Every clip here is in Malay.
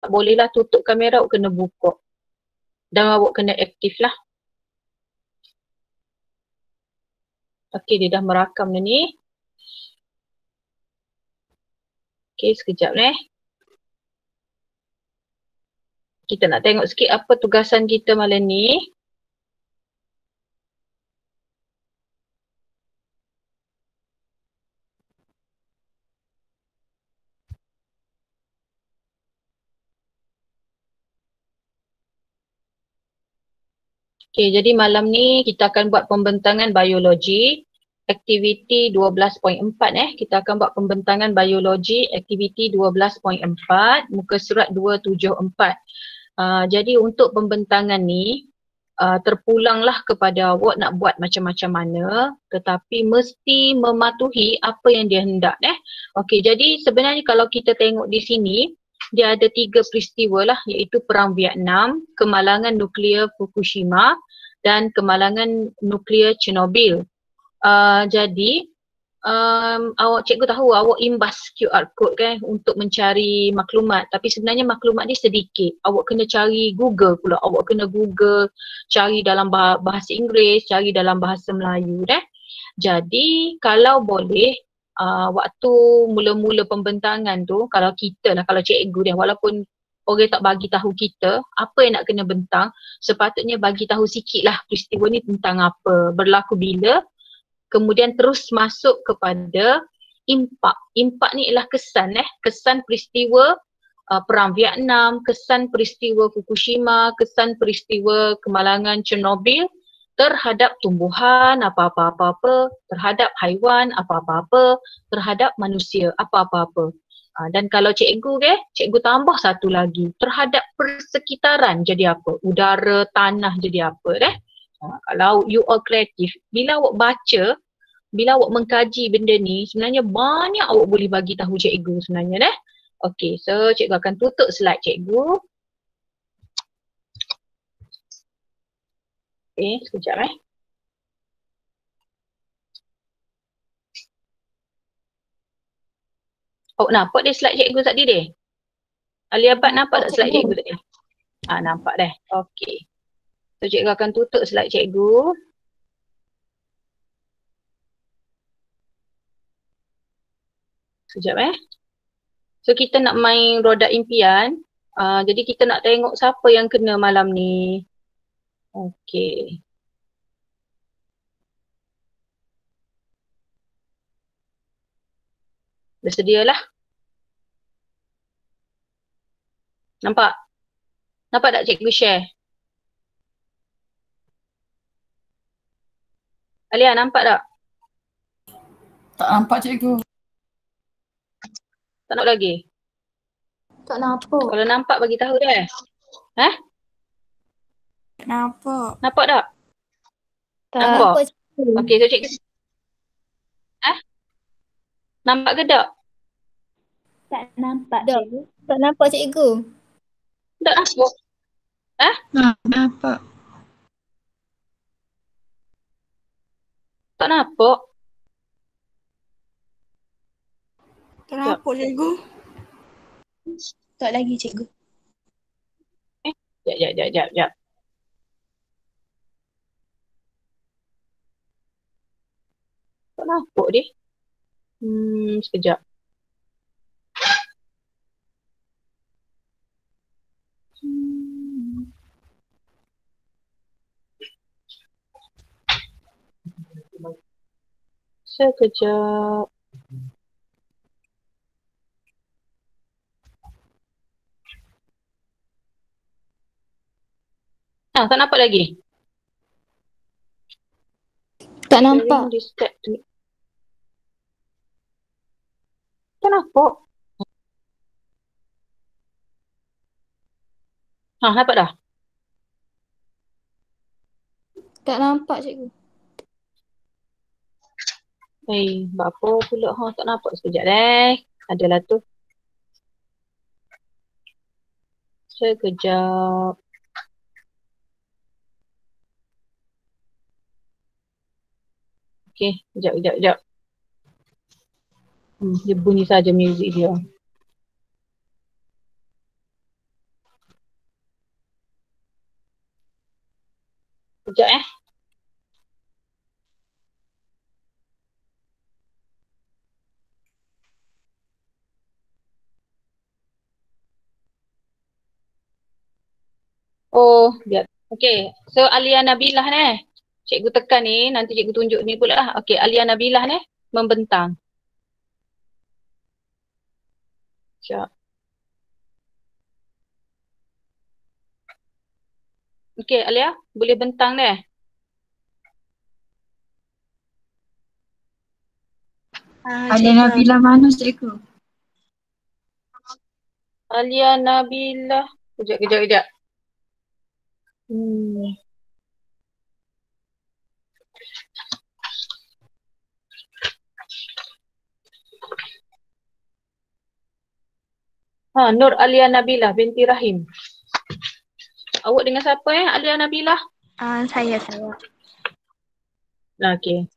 Tak bolehlah tutup kamera, awak kena buka. Dan awak kena aktif lah. Okey, dia dah merakam dah ni. Okey, sekejap ni. Kita nak tengok sikit apa tugasan kita malam ni. Okey, jadi malam ni kita akan buat pembentangan biologi. Aktiviti 12.4 kita akan buat pembentangan biologi aktiviti 12.4 muka surat 274. Jadi untuk pembentangan ni terpulanglah kepada awak nak buat macam-macam mana, tetapi mesti mematuhi apa yang dia hendak Okey, jadi sebenarnya kalau kita tengok di sini dia ada 3 peristiwa lah, iaitu Perang Vietnam, kemalangan nuklear Fukushima dan kemalangan nuklear Chernobyl. Jadi awak cikgu tahu awak imbas QR code kan untuk mencari maklumat, tapi sebenarnya maklumat ni sedikit. Awak kena cari Google pula, awak kena Google, cari dalam bahasa Inggeris, cari dalam bahasa Melayu Jadi kalau boleh waktu mula-mula pembentangan tu, kalau kita lah, kalau cikgu dia, walaupun orang tak bagi tahu kita apa yang nak kena bentang, sepatutnya bagi tahu sikit lah peristiwa ni tentang apa, berlaku bila, kemudian terus masuk kepada impak. Impak ni ialah kesan kesan peristiwa Perang Vietnam, kesan peristiwa Fukushima, kesan peristiwa kemalangan Chernobyl terhadap tumbuhan apa-apa-apa, terhadap haiwan apa-apa-apa, terhadap manusia apa-apa-apa. Dan kalau cikgu tambah satu lagi, terhadap persekitaran jadi apa, udara, tanah jadi apa kalau you all kreatif, bila awak baca, bila awak mengkaji benda ni, sebenarnya banyak awak boleh bagi tahu cikgu sebenarnya Okey, so cikgu akan tutup slide cikgu. Sekejap Awak nampak dia slide cikgu tadi dia? Ali Abad nampak tak slide cikgu tadi? Nampak dah. Okey. So cikgu akan tutup slide cikgu. Sekejap So kita nak main roda impian. Jadi kita nak tengok siapa yang kena malam ni. Okey. Bersedialah. Nampak? Nampak tak cikgu share? Alia nampak tak? Tak nampak cikgu. Tak nampak lagi? Tak nampak. Kalau nampak bagi tahu dah. Tak nampak. Nampak tak? Tak nampak. Okey, so cikgu. Nampak ke tak? Tak nampak cikgu. Tak nampak cikgu. Tak nampak. Nampak. Tak nampak. Tak nampak cikgu. Tak lagi cikgu. Sekejap. Tak nampak dia. Sekejap. Sekejap. Tak nampak lagi? Tak nampak. Tak nampak. Nampak dah? Tak nampak cikgu. Buat apa pula tak nampak sekejap Adalah tu. Sekejap. Okey, sekejap. Dia bunyi saja muzik dia. Sekejap. Oh, biar. Okay. So Alia Nabilah ni. Cikgu tekan ni, nanti cikgu tunjuk ni pula lah. Okay, Alia Nabilah ni membentang. Sekejap. Okay, Alia, boleh bentang ni? Alia Nabilah mana cikgu? Alia Nabilah. Kejap. Nur Alia Nabilah binti Rahim. Awak dengan siapa Alia Nabilah? Saya. Okay.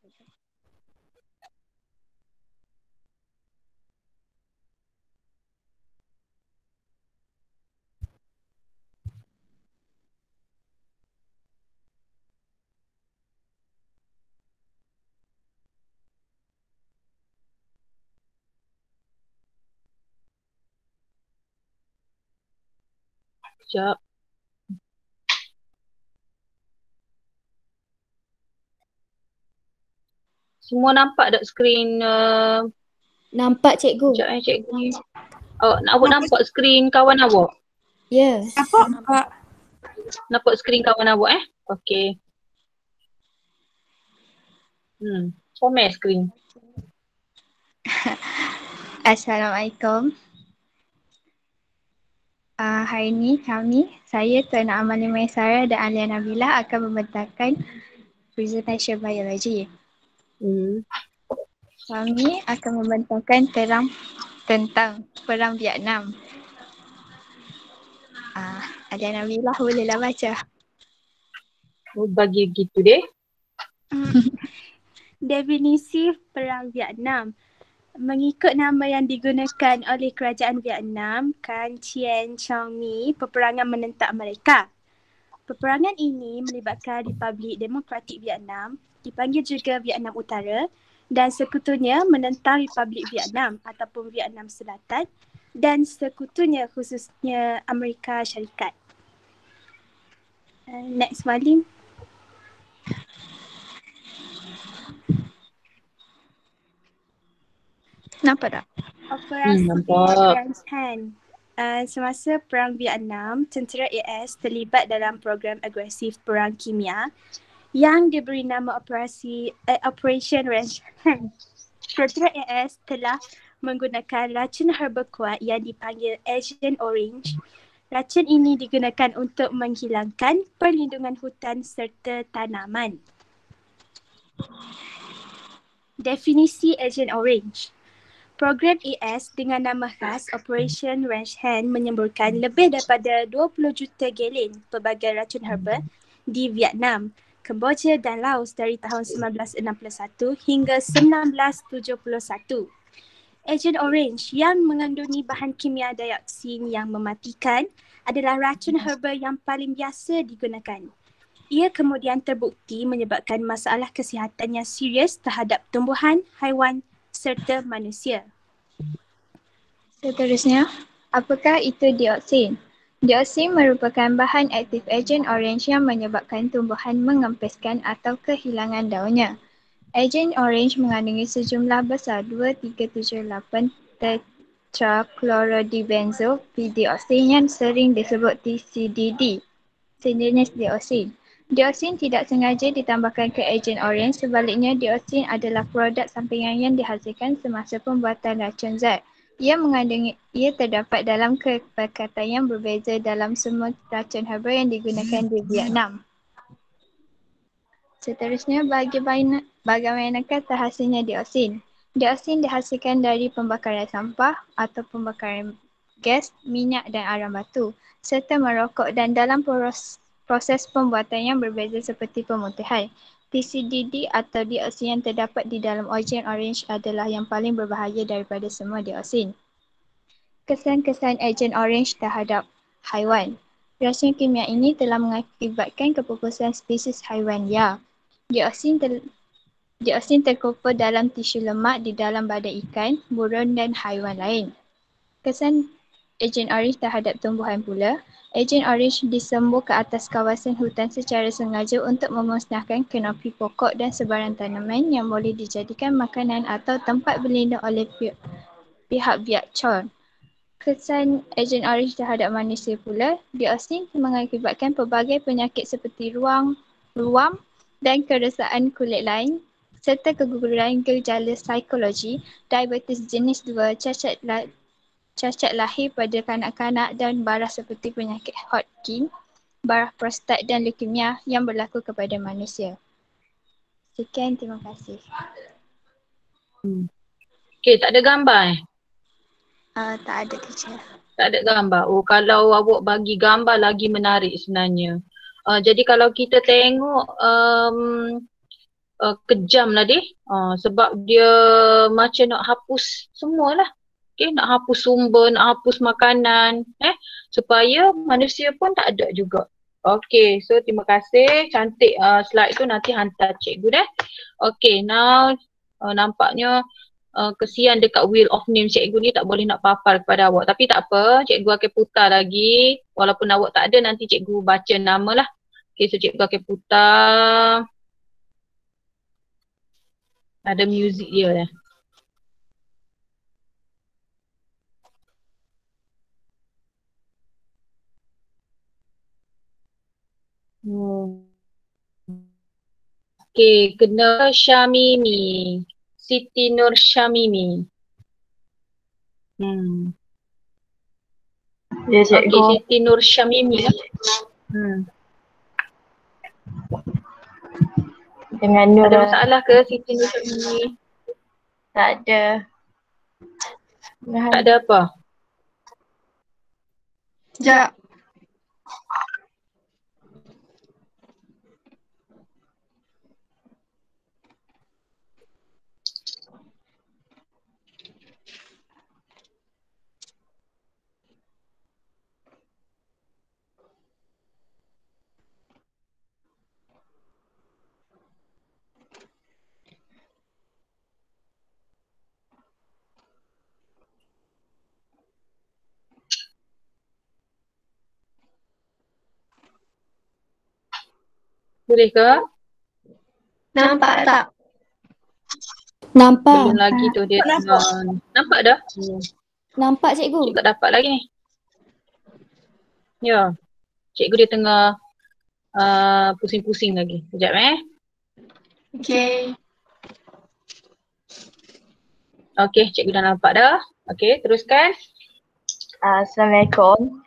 Sekejap. Semua nampak tak skrin? Nampak cikgu. Sekejap cikgu. Awak nampak skrin kawan awak? Ya. Nampak. Nampak skrin kawan awak Okay. Share skrin. Assalamualaikum. Hari ini saya Tuan Amali Maisara dan Alia Nabilah akan membentangkan presentation biologi. Kami akan membentangkan tentang Perang Vietnam. Alia Nabilah bolehlah baca. Bagi gitu deh. Definisi Perang Vietnam. Mengikut nama yang digunakan oleh kerajaan Vietnam, Kan Chien Chong Mi, peperangan menentang mereka. Peperangan ini melibatkan Republik Demokratik Vietnam, dipanggil juga Vietnam Utara, dan sekutunya menentang Republik Vietnam ataupun Vietnam Selatan dan sekutunya khususnya Amerika Syarikat. Next, Malim. Nampak tak? Operasi nampak. Grand Hand. Semasa Perang Vietnam, tentera AS terlibat dalam program agresif perang kimia yang diberi nama Operation Grand Hand. Tentera AS telah menggunakan racun herba kuat yang dipanggil Agent Orange. Racun ini digunakan untuk menghilangkan perlindungan hutan serta tanaman. Definisi Agent Orange. Program AS dengan nama khas Operation Range Hand menyemburkan lebih daripada 20 juta galen pelbagai racun herba di Vietnam, Kemboja dan Laos dari tahun 1961 hingga 1971. Agent Orange yang mengandungi bahan kimia dioksin yang mematikan adalah racun herba yang paling biasa digunakan. Ia kemudian terbukti menyebabkan masalah kesihatan yang serius terhadap tumbuhan, haiwan serta manusia. Seterusnya, apakah itu dioksin? Dioksin merupakan bahan aktif Agent Orange yang menyebabkan tumbuhan mengempiskan atau kehilangan daunnya. Agent Orange mengandungi sejumlah besar 2,378 tetrachlorodibenzopidioxin yang sering disebut TCDD, sejenis dioksin. Dioksin tidak sengaja ditambahkan ke Agent Orange, sebaliknya dioksin adalah produk sampingan yang dihasilkan semasa pembuatan racun zat. Ia terdapat dalam kepekatan yang berbeza dalam semua racun herba yang digunakan di Vietnam. Seterusnya, bagaimanakah terhasilnya dioksin? Dioksin dihasilkan dari pembakaran sampah atau pembakaran gas, minyak dan arang batu, serta merokok dan dalam proses pembuatan yang berbeza seperti pemutihan. TCDD atau dioksin yang terdapat di dalam Agent Orange adalah yang paling berbahaya daripada semua dioksin. Kesan-kesan Agent Orange terhadap haiwan. Reaksi kimia ini telah mengakibatkan kepupusan spesies haiwan liar. Dioksin terkumpul dalam tisu lemak di dalam badan ikan, burung dan haiwan lain. Kesan Ejen Orange terhadap tumbuhan pula. Ejen Orange disembur ke atas kawasan hutan secara sengaja untuk memusnahkan kanopi pokok dan sebarang tanaman yang boleh dijadikan makanan atau tempat berlindung oleh pihak biakcon. Kesan Ejen Orange terhadap manusia pula, dioksin mengakibatkan pelbagai penyakit seperti ruam dan kerosakan kulit lain serta keguguran gejala psikologi, diabetes jenis 2, cacat lahir pada kanak-kanak dan barah seperti penyakit Hodgkin, barah prostat dan leukemia yang berlaku kepada manusia. Sekian, terima kasih. Okey, tak ada gambar Tak ada, teacher. Tak ada gambar. Oh, kalau awak bagi gambar lagi menarik sebenarnya. Jadi kalau kita tengok kejam lah sebab dia macam nak hapus semualah. Okay, nak hapus sumber, nak hapus makanan supaya manusia pun tak ada juga. Okay, so terima kasih. Cantik slide tu, nanti hantar cikgu deh. Okay, now nampaknya kesian dekat wheel of name cikgu ni tak boleh nak papar kepada awak. Tapi tak apa, cikgu akan putar lagi. Walaupun awak tak ada, nanti cikgu baca nama lah. Okay, so cikgu akan putar. Ada muzik dia . Okay, kena Syamimi. Siti Nur Syamimi. Ya, cikgu. Okay, Siti Nur Syamimi lah. Dengan Nur. Ada masalah ke Siti Nur Syamimi? Tak ada. Tak ada apa? Sekejap. Boleh ke? Nampak tak? Nampak. Belum lagi tu dia tengah. Nampak dah? Nampak cikgu. Cikgu tak dapat lagi ni. Ya. Cikgu dia tengah pusing-pusing lagi. Sekejap Okey. Okey, cikgu dah nampak dah. Okey, teruskan. Assalamualaikum.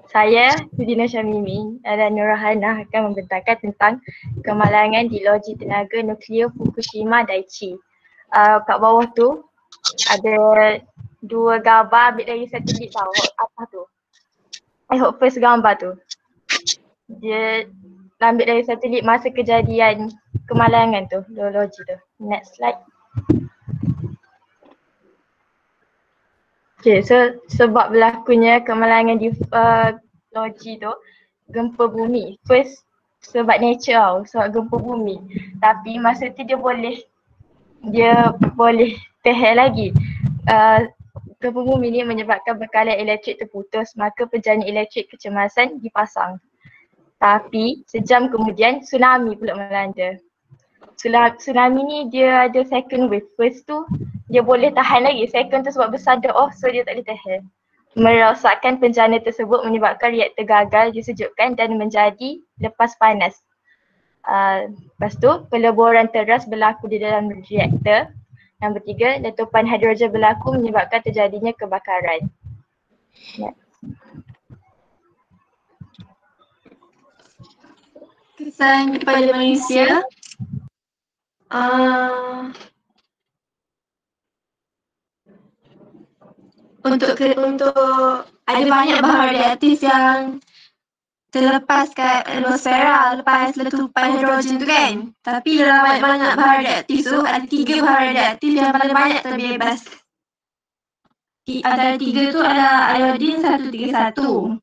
Saya Siti Nur Syamimi dan Nur Hana akan membentangkan tentang kemalangan di loji tenaga nuklear Fukushima Daiichi. Kat bawah tu ada dua gambar ambil dari satelit tau. Apa tu? I hope first gambar tu. Dia ambil dari satelit masa kejadian kemalangan tu, loji tu. Next slide. Okay, so sebab berlakunya kemalangan di loji tu, gempa bumi. First sebab nature tau, sebab gempa bumi. Tapi masa tu dia boleh tahan lagi. Gempa bumi ni menyebabkan bekalan elektrik terputus, maka penjana elektrik kecemasan dipasang. Tapi sejam kemudian tsunami pula melanda. Tsunami ni dia ada second wave. First tu dia boleh tahan lagi. Second tu sebab besar dia off, so dia tak boleh tahan. Merosakkan penjana tersebut menyebabkan reaktor gagal disejukkan dan menjadi lepas panas. Lepas tu peleburan teras berlaku di dalam reaktor. Nombor 3, letupan hidrogen berlaku menyebabkan terjadinya kebakaran. Kesan kepada manusia. Untuk ada banyak bahan radioaktif yang terlepas kat atmosfera lepas letupan hidrogen tu kan. Tapi dalam banyak bahan radioaktif tu ada 3 bahan radioaktif yang paling banyak terbebas. Antara 3 tu adalah iodine 131.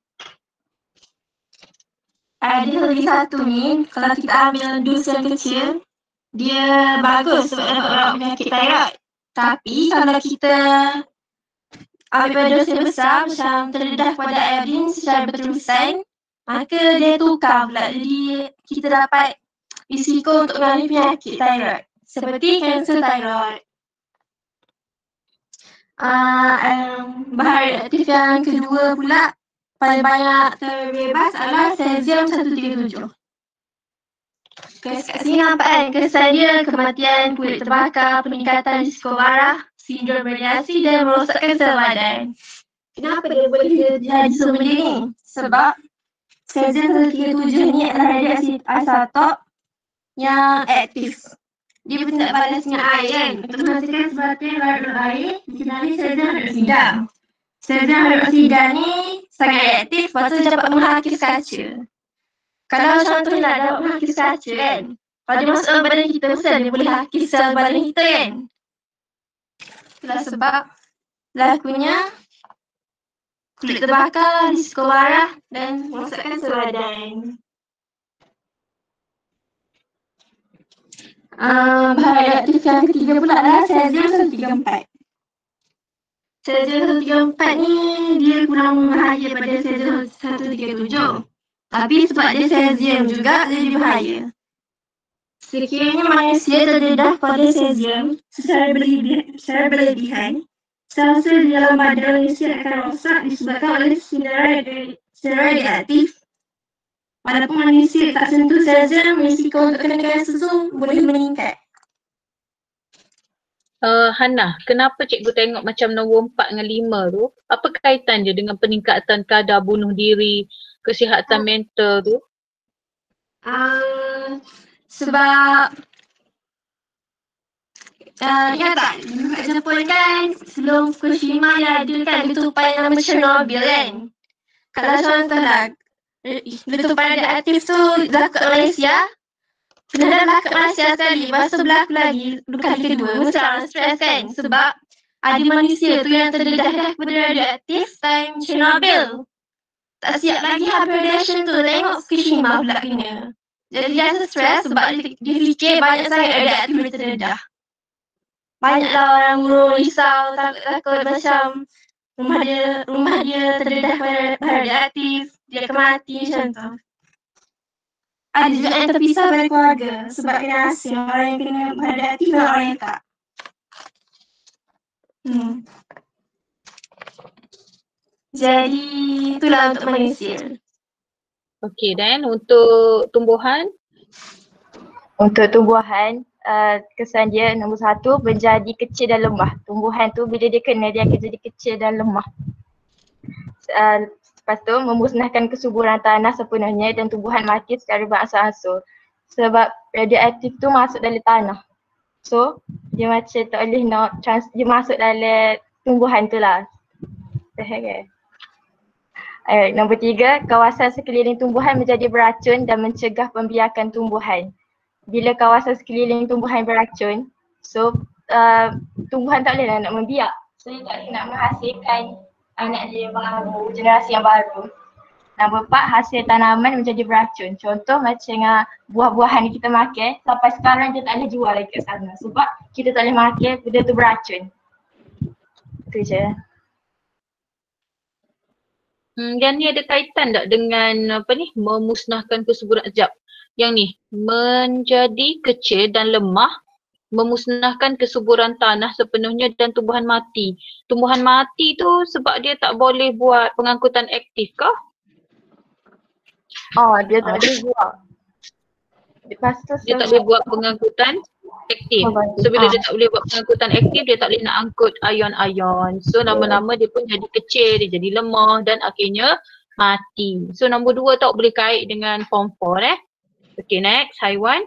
Hurling 1 ni, kalau kita ambil dos yang kecil, dia bagus sebab dapat merawat penyakit thyroid. Tapi kalau kita ambil dos yang besar macam terdedah pada iodine secara berterusan, maka dia tukar pula. Jadi kita dapat risiko untuk mengalami penyakit thyroid seperti kanser thyroid. Bahan reaktif yang kedua pula paling banyak terbebas adalah cesium 137. Kat sini nampak kan kesan dia, kematian, kulit terbakar, peningkatan risiko marah, sindrom radiasi dan merosakkan sel badan. Kenapa dia boleh jadi semua benda ni? Sebab cesium 137 ni adalah radiasi isotop yang aktif. Dia bertindak balas dengan air kan. Untuk menghasilkan sebahagian larut air, dikenali cesium hidroksida. Cesium hidroksida ni sangat reaktif, lepas tu dapat menghakis kaca. Kalau contohnya nak dapat menghakis kaca kan, kalau dia masuk dalam badan kita, mesti dia boleh hakis sel badan kita kan. Itulah sebab lakunya kulit terbakar, risiko marah dan merosakkan sel badan. Bahan reaktif yang ketiga pula adalah cesium 134. Cesium 134 ni dia kurang bahaya daripada cesium 137. Tapi sebab dia cesium juga, dia lebih bahaya. Sekiranya manusia terdedah pada cesium secara berlebihan, sel-sel di dalam badan manusia akan rosak disebabkan oleh sinar radioaktif. Walaupun manusia tak sentuh cesium, risiko untuk kena kanser boleh meningkat. Hannah, kenapa cikgu tengok macam nombor 4 dengan 5 tu? Apa kaitan dia dengan peningkatan kadar bunuh diri, kesihatan mental tu? Sebab ingat tak, kat Jepun kan sebelum Fukushima dia ada kan letupan yang nama Chernobyl kan. Kalau contohlah letupan radioaktif tu berlaku kat Malaysia, pernah berlaku kat Malaysia sekali, lepas tu berlaku lagi kali kedua, mesti orang stres kan. Sebab ada manusia tu yang terdedah daripada radioaktif time Chernobyl. Tak siap lagi habis radiation tu, tengok Fukushima pula kena. Jadi dia rasa stres sebab dia fikir banyak sangat radioaktif dia terdedah. Banyaklah orang gurung risau, takut macam rumah dia terdedah pada radioaktif, dia akan mati macam tu. Ada juga yang terpisah dari keluarga sebab kena asing, orang yang kena radioaktif dan orang yang tak. Jadi itulah untuk manusia. Okey, dan untuk tumbuhan? Untuk tumbuhan, kesan dia nombor 1, menjadi kecil dan lemah. Tumbuhan tu bila dia kena, dia akan jadi kecil dan lemah. Lepas tu memusnahkan kesuburan tanah sepenuhnya dan tumbuhan mati secara beransur-ansur. Sebab radioaktif tu masuk dalam tanah. So dia macam tak boleh dia masuk dalam tumbuhan tu lah. Nombor 3, kawasan sekeliling tumbuhan menjadi beracun dan mencegah pembiakan tumbuhan. Bila kawasan sekeliling tumbuhan beracun, so tumbuhan tak boleh nak membiak. So dia tak boleh nak menghasilkan anak dia yang baru, generasi yang baru. Nombor 4, hasil tanaman menjadi beracun. Contoh macam buah-buahan yang kita makan, sampai sekarang dia tak boleh jual lagi kat sana. Sebab kita tak boleh makan, benda tu beracun. Itu je. Yang ni ada kaitan tak dengan memusnahkan kesuburan sekejap. Yang ni, menjadi kecil dan lemah, memusnahkan kesuburan tanah sepenuhnya dan tumbuhan mati. Tumbuhan mati tu sebab dia tak boleh buat pengangkutan aktif kah? Dia tak boleh buat. Lepas tu dia tak boleh buat pengangkutan aktif. So bila dia tak boleh buat pengangkutan aktif, dia tak boleh nak angkut ion-ion. So lama-lama dia pun jadi kecil, dia jadi lemah dan akhirnya mati. So nombor 2 tak boleh kait dengan form 4 Okay, next, haiwan.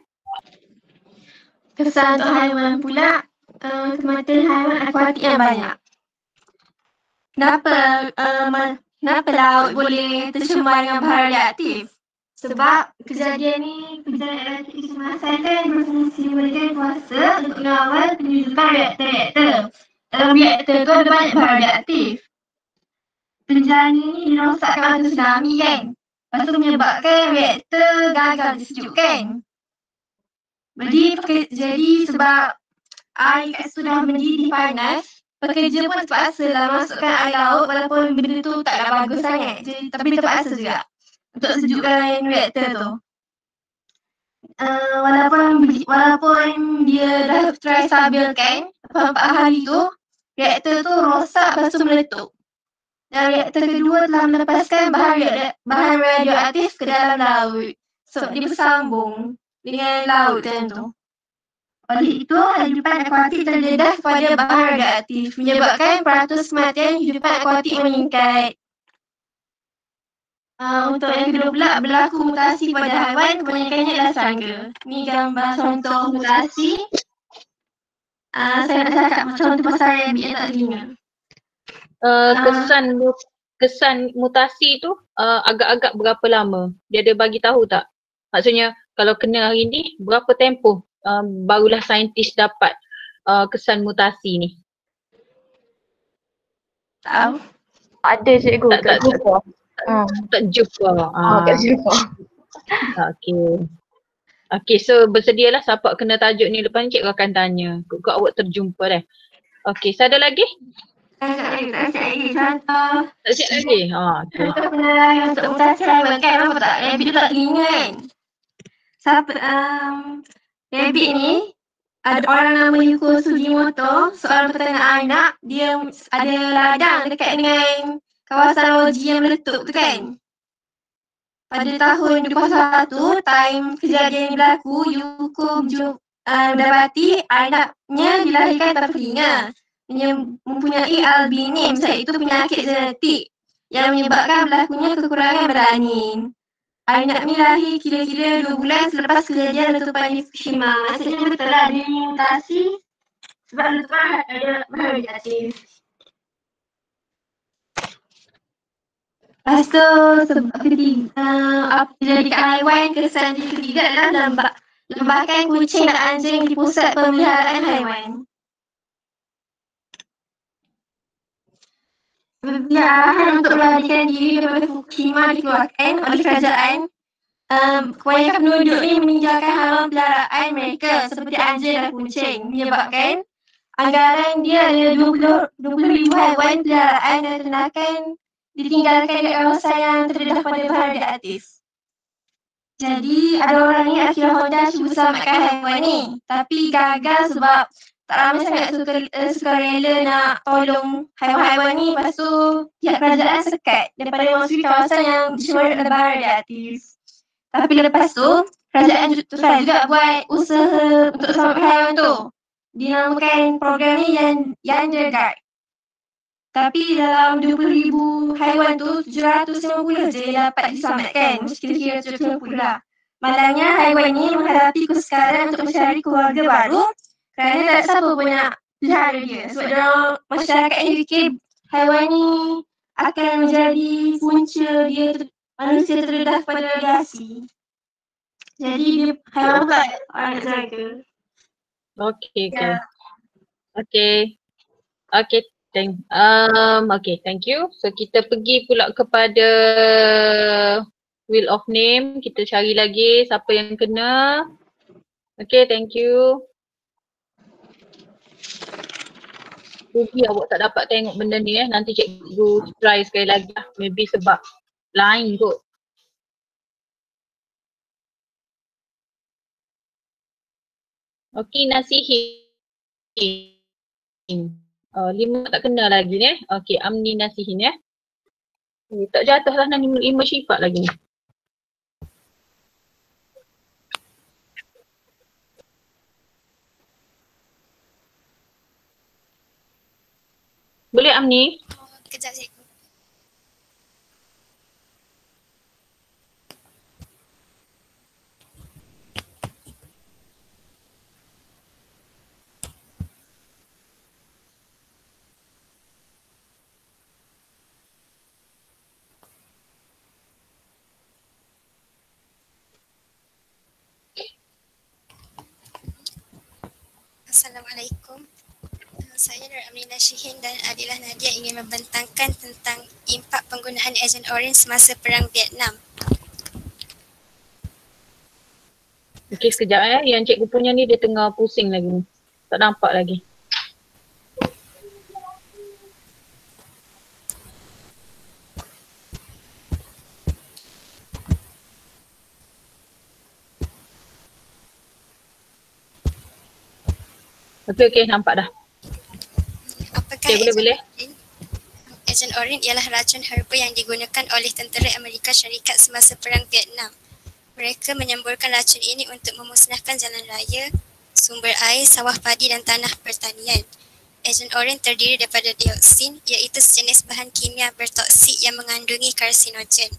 Kesan untuk haiwan pula, kematian haiwan akuatik yang banyak. Kenapa laut boleh tercemar dengan bahan radioaktif? Sebab kejadian radioaktif kecemasan kan berfungsi memberikan kuasa untuk mengawal penyusupan reaktor-reaktor. Dalam reaktor tu ada banyak bahan radioaktif. Penjara ni dirosakkan oleh tsunami kan. Lepas tu menyebabkan reaktor gagal disejukkan. Jadi sebab air kat situ dah mendidih panas, pekerja pun terpaksa lah masukkan air laut walaupun benda tu taklah bagus sangat. Tapi terpaksa juga untuk sejukkan reaktor tu. Walaupun dia dah try stabilkan 4 hari tu, reaktor tu rosak lepas tu meletup. Dan reaktor kedua telah melepaskan bahan radioaktif ke dalam laut. Sebab dia bersambung dengan laut kan tu. Oleh itu, kehidupan akuatik terdedah kepada bahan radioaktif, menyebabkan peratus kematian kehidupan akuatik meningkat. Untuk yang kedua pula, berlaku mutasi pada haiwan, kebanyakannya adalah serangga. Ni gambar contoh mutasi. Saya nak cakap contoh pasal rabbit yang tak telinga. Kesan mutasi tu agak-agak berapa lama? Dia ada bagi tahu tak? Maksudnya kalau kena hari ni berapa tempoh barulah saintis dapat kesan mutasi ni? Tahu? Ada cikgu kat jumpa. Tak jumpa. Kat jumpa. Okey, so bersedialah siapa kena tajuk ni lepas ni cikgu akan tanya. Kok awak terjumpa dah. Okey, ada lagi? Tak lagi contoh. Tak siap lagi? Okay. Contoh penilaian untuk mutasi haiwan kan, nampak tak? Rabbit tu tak telinga kan? Rabbit ni, ada orang nama Yuko Sugimoto, seorang petengah anak. Dia ada ladang dekat dengan kawasan Roji yang meletup tu kan. Pada tahun 2001, time kejadian ini berlaku, Yuko mendapati anaknya dilahirkan tanpa telinga. Mempunyai albinism, iaitu penyakit genetik yang menyebabkan berlakunya kekurangan melanin. Anak ni lahir kira-kira 2 bulan selepas kejadian letupan di Fukushima. Maksudnya betul lah dia mutasi sebab letupan ada bahan radioaktif. Lepas tu sebab ketiga, apa jadi kat haiwan, kesan ketiga adalah lembakan kucing dan anjing di pusat pemeliharaan haiwan. Bila arahan untuk melarikan diri daripada Fukushima dikeluarkan oleh kerajaan, kebanyakan penduduk ni meninggalkan haiwan peliharaan mereka seperti anjing dan kucing, menyebabkan anggaran dia ada 20,000 haiwan peliharaan dan ternakan ditinggalkan di kawasan yang terdedah pada bahan radioaktif. Jadi ada orang ni Akira Honda cuba selamatkan haiwan ni, tapi gagal sebab tak ramai sangat sukarela nak tolong haiwan-haiwan ni. Lepas tu pihak kerajaan sekat daripada memasuki kawasan yang dicemari oleh bahan radioaktif. Tapi lepas tu kerajaan try juga buat usaha untuk selamatkan haiwan tu. Dinamakan program ni Yan the Guard. Tapi dalam 20,000 haiwan tu 750 je yang dapat diselamatkan. Kira-kira 750 lah. Malangnya haiwan ni menghadapi kesukaran untuk mencari keluarga baru kerana tak ada siapa pun nak pelihara dia. Sebab masyarakat ni fikir haiwan ni akan menjadi punca dia manusia terdedah pada radiasi. Jadi dia haiwan pula orang nak jaga. Okay, thank you. So kita pergi pula kepada Wheel of Name. Kita cari lagi siapa yang kena. Okay, thank you. Rugi awak tak dapat tengok benda ni Nanti cikgu try sekali lagi lah. Maybe sebab lain kot. Okay, Nasihin. 5 tak kena lagi ni. Okay, Amni Nasihin ya. Tak jatuh lah 5 sifat lagi ni. Boleh Amni? Kejap cikgu. Assalamualaikum. Saya Nur Amrina Syihin dan Adilah Nadia ingin membentangkan tentang impak penggunaan Agent Orange semasa Perang Vietnam. Okey, sekejap Yang cikgu punya ni dia tengah pusing lagi ni. Tak nampak lagi. Okey, nampak dah. Apakah Okey, boleh. Orange? Ejen Orange ialah racun herba yang digunakan oleh tentera Amerika Syarikat semasa Perang Vietnam. Mereka menyemburkan racun ini untuk memusnahkan jalan raya, sumber air, sawah padi dan tanah pertanian. Ejen Orange terdiri daripada dioksin, iaitu sejenis bahan kimia bertoksik yang mengandungi karsinogen.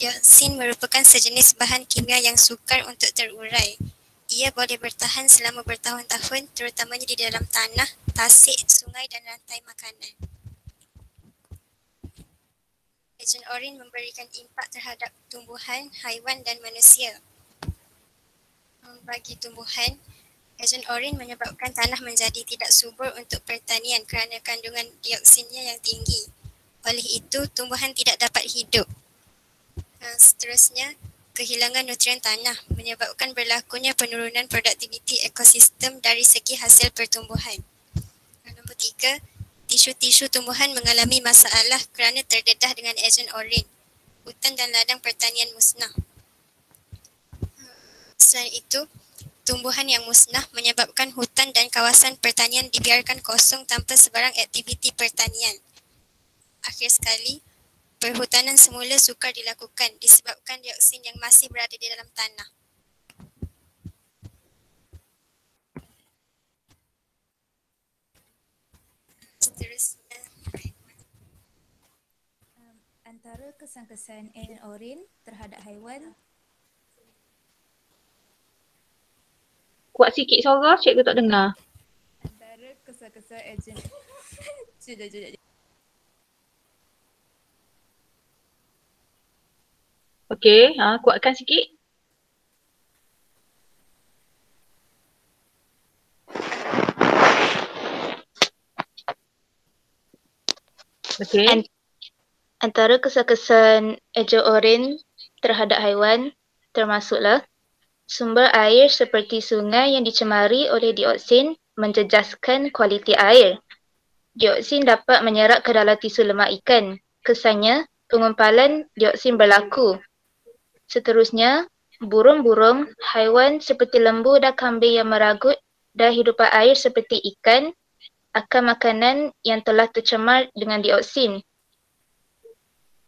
Dioksin merupakan sejenis bahan kimia yang sukar untuk terurai. Ia boleh bertahan selama bertahun-tahun, terutamanya di dalam tanah, tasik, sungai dan rantai makanan. Ejen Orange memberikan impak terhadap tumbuhan, haiwan dan manusia. Bagi tumbuhan, Ejen Orange menyebabkan tanah menjadi tidak subur untuk pertanian kerana kandungan dioksinnya yang tinggi. Oleh itu, tumbuhan tidak dapat hidup. Seterusnya, kehilangan nutrien tanah menyebabkan berlakunya penurunan produktiviti ekosistem dari segi hasil pertumbuhan. Nombor 3, tisu-tisu tumbuhan mengalami masalah kerana terdedah dengan ejen Orange. Hutan dan ladang pertanian musnah. Selain itu, tumbuhan yang musnah menyebabkan hutan dan kawasan pertanian dibiarkan kosong tanpa sebarang aktiviti pertanian. Akhir sekali, perhutanan semula sukar dilakukan disebabkan dioksin yang masih berada di dalam tanah. Seterusnya, Antara kesan-kesan Ejen Orange terhadap haiwan. Kuat sikit suara, cikgu tak dengar. Antara kesan-kesan Ejen Sekejap. Okey, kuatkan sikit. Okey. Antara kesan-kesan ejen Orange terhadap haiwan termasuklah sumber air seperti sungai yang dicemari oleh dioksin menjejaskan kualiti air. Dioksin dapat menyerap ke dalam tisu lemak ikan. Kesannya, pengumpalan dioksin berlaku. Seterusnya, burung-burung, haiwan seperti lembu dan kambing yang meragut dan hidupan air seperti ikan akan makanan yang telah tercemar dengan dioksin.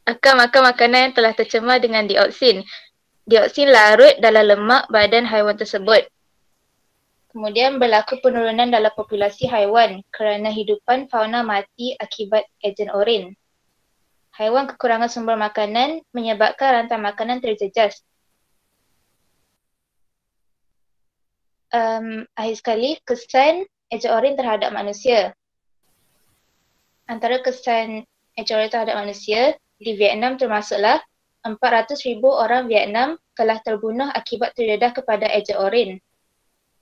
Akan makan makanan yang telah tercemar dengan dioksin. Dioksin larut dalam lemak badan haiwan tersebut. Kemudian berlaku penurunan dalam populasi haiwan kerana hidupan fauna mati akibat ejen Orange. Haiwan kekurangan sumber makanan menyebabkan rantai makanan terjejas. Akhir sekali, kesan ejen Orange terhadap manusia. Antara kesan ejen Orange terhadap manusia di Vietnam termasuklah 400,000 orang Vietnam telah terbunuh akibat terdedah kepada ejen Orange.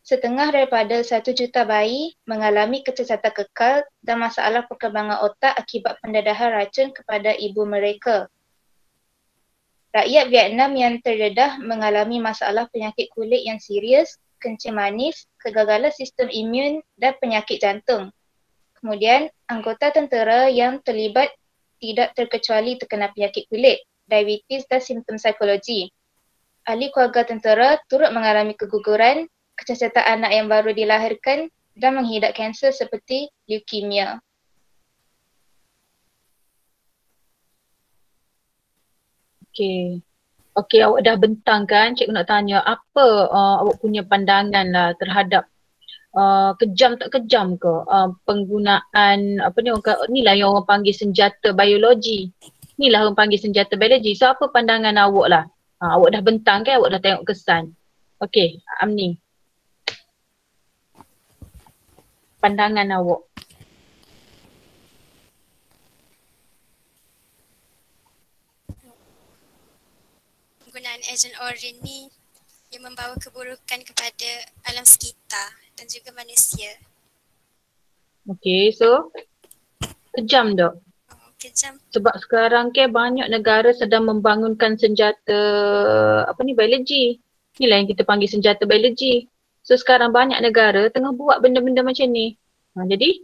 Setengah daripada 1 juta bayi mengalami kecacatan kekal dan masalah perkembangan otak akibat pendedahan racun kepada ibu mereka. Rakyat Vietnam yang terdedah mengalami masalah penyakit kulit yang serius, kencing manis, kegagalan sistem imun dan penyakit jantung. Kemudian, anggota tentera yang terlibat tidak terkecuali terkena penyakit kulit, diabetes dan simptom psikologi. Ahli keluarga tentera turut mengalami keguguran, kecacatan anak yang baru dilahirkan dan menghidap kanser seperti leukemia. Okey, awak dah bentang kan? Cikgu nak tanya, apa awak punya pandangan lah terhadap kejam tak kejam ke penggunaan ni lah yang orang panggil senjata biologi. Ni lah orang panggil senjata biologi. So apa pandangan awak lah? Awak dah bentang kan? Awak dah tengok kesan. Okey, Amni. Pandangan awak. penggunaan ejen Orange ni yang membawa keburukan kepada alam sekitar dan juga manusia. Okey, so kejam tak? Kejam. Sebab sekarang ke banyak negara sedang membangunkan senjata biologi. Inilah yang kita panggil senjata biologi. So sekarang banyak negara tengah buat benda-benda macam ni. Jadi,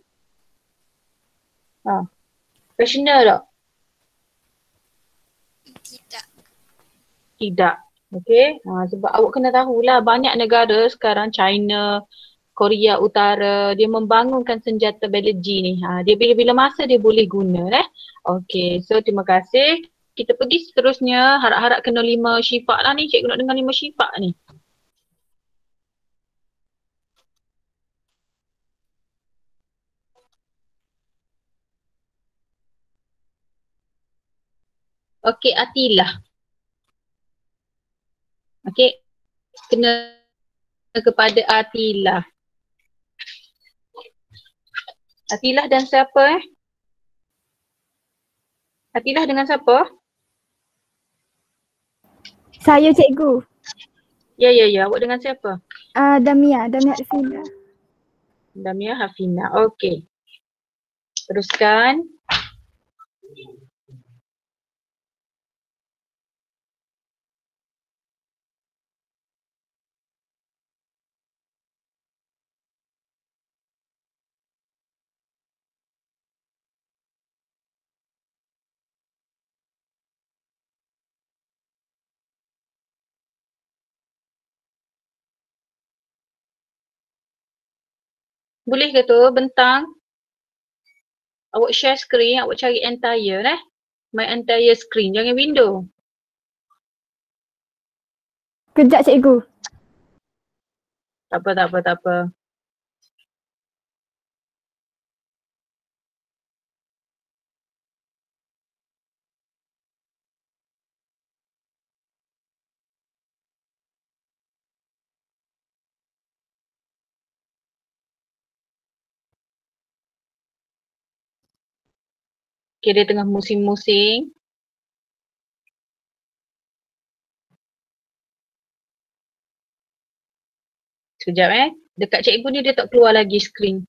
rasional tak? Tidak. Tidak. Okay. Sebab awak kena tahulah banyak negara sekarang, China, Korea Utara, dia membangunkan senjata biologi ni. Dia bila-bila masa dia boleh guna. Okay. So terima kasih. Kita pergi seterusnya. Harap-harap kena 5 syifa lah ni. Cikgu nak dengar 5 syifa ni. Okey, Atilah. Okey, kena kepada Atilah. Atilah dan siapa Atilah dengan siapa? Saya cikgu. Ya. Awak dengan siapa? Damia Hafina. Damia Hafina. Okey. Teruskan. Boleh ke tu bentang? Awak share screen, awak cari entire My entire screen, jangan window. Kejap cikgu. Tak apa. Okay, dia tengah musing-musing. Sekejap Dekat cikgu ni dia tak keluar lagi screen.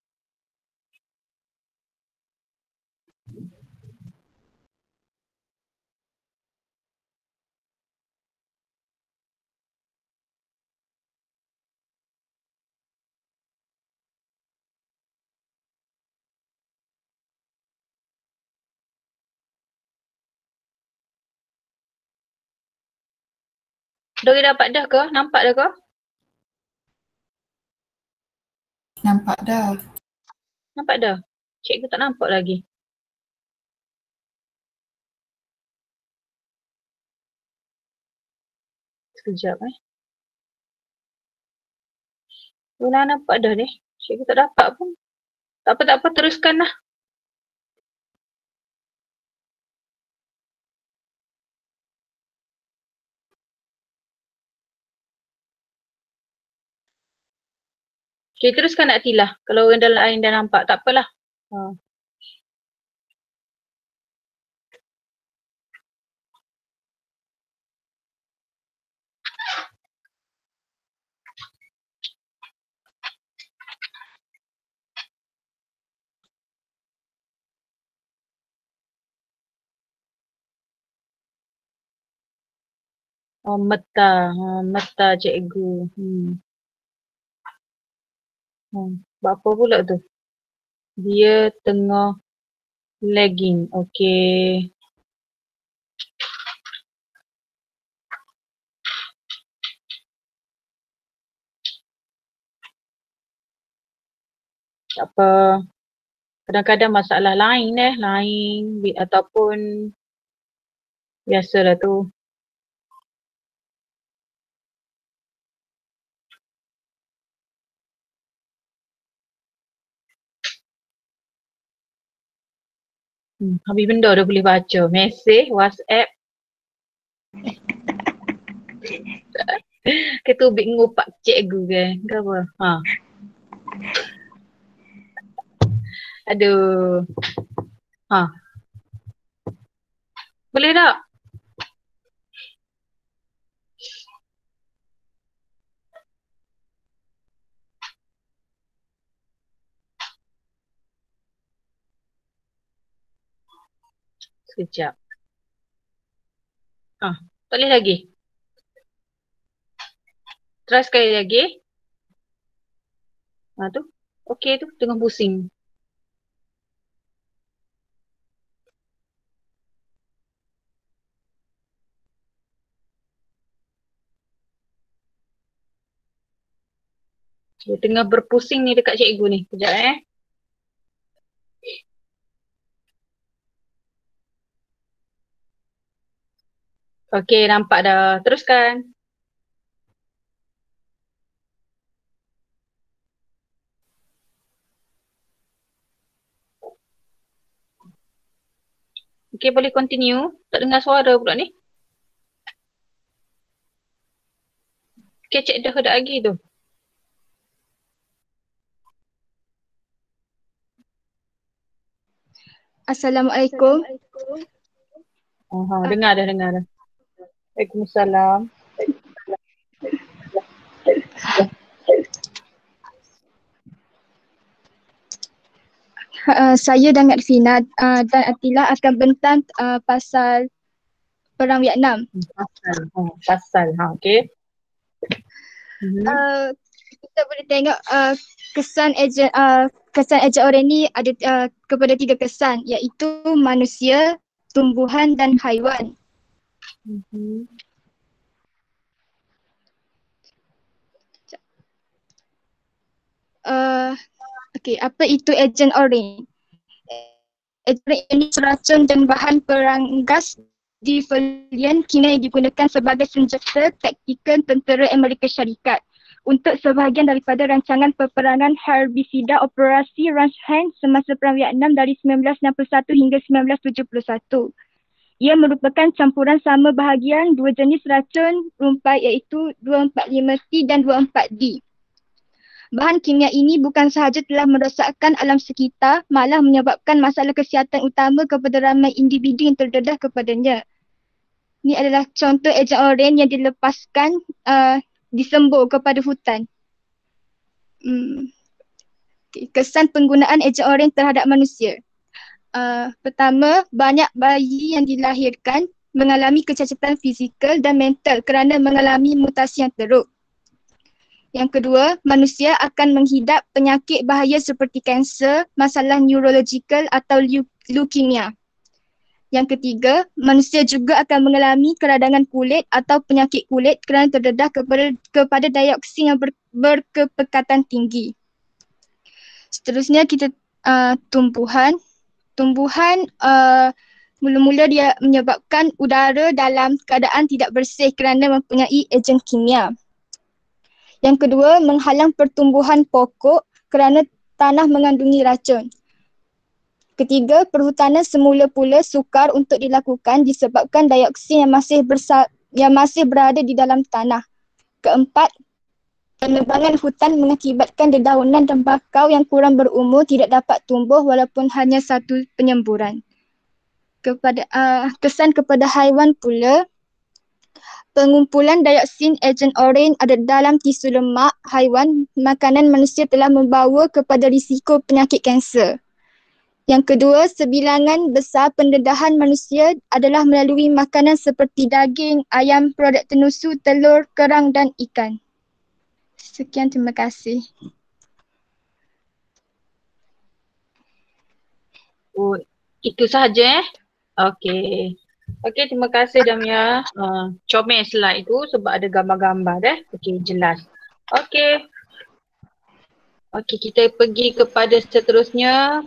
Dori dapat dah ke? Nampak dah ke? Nampak dah. Nampak dah? Cikgu tak nampak lagi. Sekejap Luna nampak dah ni. Cikgu tak dapat pun. Tak apa, teruskan lah. Okay, teruskan Atilah. Kalau orang lain dah nampak, tak apalah. Meta cikgu. Buat apa pula tu? Dia tengah lagging. Okay. Tak apa. Kadang-kadang masalah lain ataupun biasalah tu. Habis benda dah boleh baca. Mesej, WhatsApp. Ketubik ngupak cikgu ke? Ke apa? Aduh. Boleh tak? Sekejap. Tak boleh lagi. Try sekali lagi. Tu. Okey tu, tengah pusing. Dia tengah berpusing ni dekat cikgu ni. Sekejap Okey, nampak dah. Teruskan. Okey, boleh continue. Tak dengar suara pula ni. Okey, cik dah lagi tu. Assalamualaikum. Dengar dah. Waalaikumsalam. Saya dan Fina dan Atila akan bentang pasal Perang Vietnam. Pasal. Okey. Kita boleh tengok kesan ejen Oranye ni ada kepada 3 kesan, iaitu manusia, tumbuhan dan haiwan. Okey, apa itu ejen Oranye? Ejen Oranye ini racun dan bahan perang gas defoliant kini digunakan sebagai senjata taktikal tentera Amerika Syarikat untuk sebahagian daripada rancangan peperangan herbisida Operasi Ranch Hand semasa Perang Vietnam dari 1961 hingga 1971. Ia merupakan campuran sama bahagian dua jenis racun rumpai iaitu 2,4,5-T dan 2,4-D. Bahan kimia ini bukan sahaja telah merosakkan alam sekitar, malah menyebabkan masalah kesihatan utama kepada ramai individu yang terdedah kepadanya. Ini adalah contoh ejen Oranye yang dilepaskan disembur kepada hutan. Kesan penggunaan ejen Oranye terhadap manusia. Pertama, banyak bayi yang dilahirkan mengalami kecacatan fizikal dan mental kerana mengalami mutasi yang teruk. Yang kedua, manusia akan menghidap penyakit bahaya seperti kanser, masalah neurologikal atau leukemia. Yang ketiga, manusia juga akan mengalami keradangan kulit atau penyakit kulit kerana terdedah kepada dioksin yang berkepekatan tinggi. Seterusnya kita tumbuhan. Tumbuhan mula-mula dia menyebabkan udara dalam keadaan tidak bersih kerana mempunyai ejen kimia. Yang kedua, menghalang pertumbuhan pokok kerana tanah mengandungi racun. Ketiga, perhutanan semula pula sukar untuk dilakukan disebabkan dioksin yang masih berada di dalam tanah. Keempat, penebangan hutan mengakibatkan dedaunan dan bakau yang kurang berumur tidak dapat tumbuh walaupun hanya satu penyemburan. Kesan kepada haiwan pula, pengumpulan dioksin ejen Oranye ada dalam tisu lemak haiwan makanan manusia telah membawa kepada risiko penyakit kanser. Yang kedua, sebilangan besar pendedahan manusia adalah melalui makanan seperti daging, ayam, produk tenusu, telur, kerang dan ikan. Sekian, terima kasih. Itu sahaja Okey. Okey, terima kasih Damia. Comel slide tu sebab ada gambar-gambar Okey, jelas. Okey. Okey, kita pergi kepada seterusnya.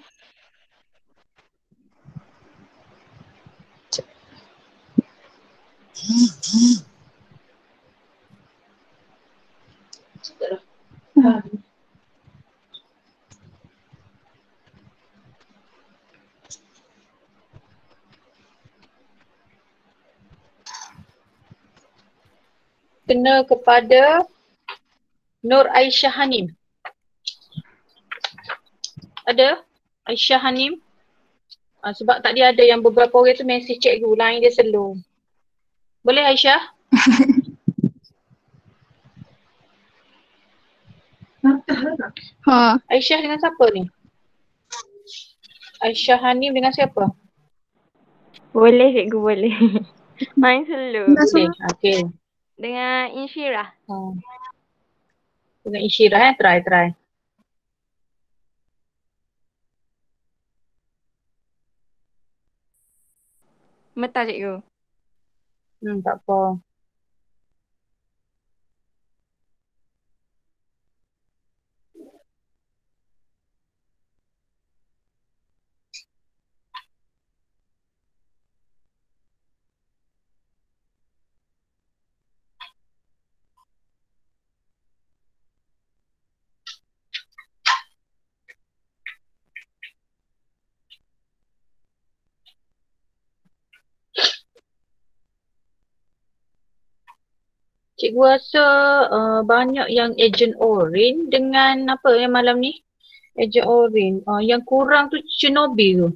Kena kepada Nur Aisyah Hanim. Ada? Aisyah Hanim? Sebab tadi ada yang beberapa orang tu mesej cikgu, line dia slow. Boleh Aisyah? Aisyah dengan siapa ni? Aisyah Hanim dengan siapa? Boleh cikgu, boleh. Main slow. Boleh, okey. Dengan Insyirah. Dengan Insyirah try. Gemetar cikgu. Tak apa. Cikgu rasa banyak yang Agent Orange dengan apa yang malam ni? Agent Orange. Yang kurang tu Chernobyl tu.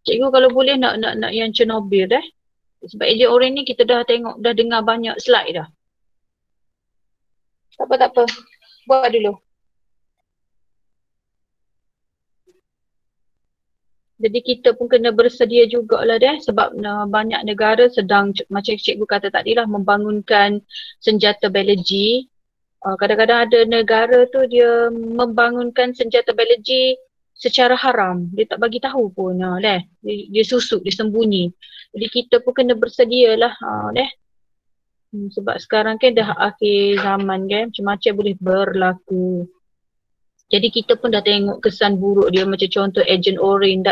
Cikgu kalau boleh nak yang Chernobyl Sebab Agent Orange ni kita dah tengok, dah dengar banyak slide dah. Tak apa. Buat dulu. Jadi kita pun kena bersedia jugalah sebab banyak negara sedang macam cikgu kata tadi lah membangunkan senjata biologi. Kadang-kadang ada negara tu dia membangunkan senjata biologi secara haram. Dia tak bagi tahu pun dia susuk, dia sembunyi. Jadi kita pun kena bersedia lah sebab sekarang kan dah akhir zaman kan, macam-macam boleh berlaku. Jadi kita pun dah tengok kesan buruk dia macam contoh Agent Orange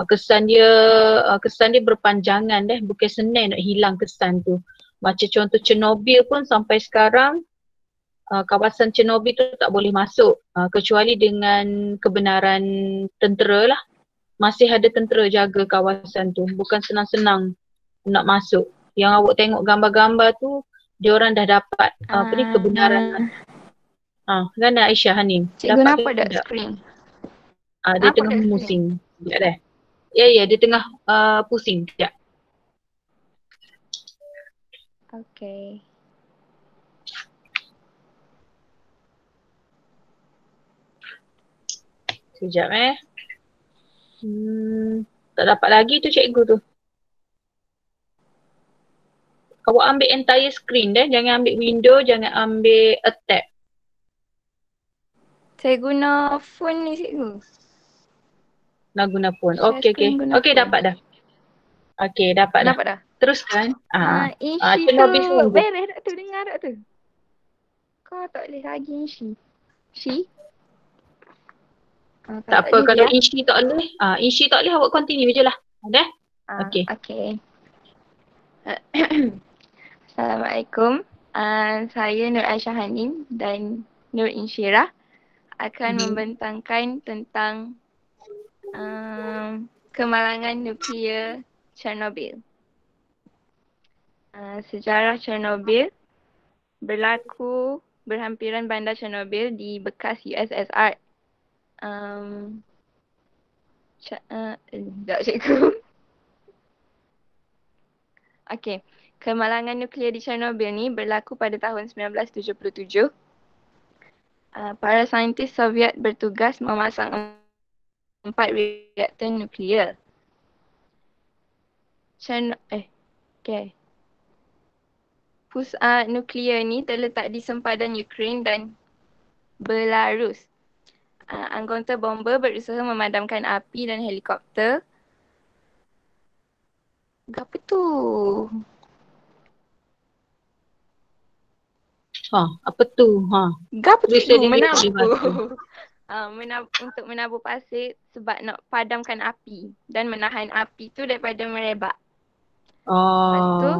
kesan dia berpanjangan bukan senang nak hilang kesan tu. Macam contoh Chernobyl pun sampai sekarang kawasan Chernobyl tu tak boleh masuk kecuali dengan kebenaran tentera lah. Masih ada tentera jaga kawasan tu, bukan senang-senang nak masuk. Yang awak tengok gambar-gambar tu diorang dah dapat kebenaran. Kan Aisyah Hanim. Cikgu nampak tak skrin? Dia tengah pusing. Sekejap Ya, dia tengah pusing. Sekejap. Okay. Sekejap tak dapat lagi tu cikgu tu. Awak ambil entire screen jangan ambil window, jangan ambil tab. Saya guna phone ni cikgu. Nak guna phone. Okey. Okey dapat dah. Okey dapat dah. Teruskan. Inshi tu beres tak tu, dengar tak tu? Kau tak boleh lagi Inshi. Tak apa kalau Inshi tak boleh awak continue je lah. Okey. Assalamualaikum. Saya Nur Aisyah Hanim dan Nur Insyirah akan membentangkan tentang kemalangan nuklear Chernobyl. Sejarah Chernobyl berlaku berhampiran bandar Chernobyl di bekas USSR. Cikgu. Okey. Kemalangan nuklear di Chernobyl ni berlaku pada tahun 1977. Para saintis Soviet bertugas memasang 4 reaktor nuklear. Pusat nuklear ni terletak di sempadan Ukraine dan Belarus. Anggota bomber berusaha memadamkan api dan helikopter. Apa tu? Apa tu? Gapa cikgu? Menabu. Untuk menabur pasir sebab nak padamkan api dan menahan api tu daripada merebak. Lepas tu,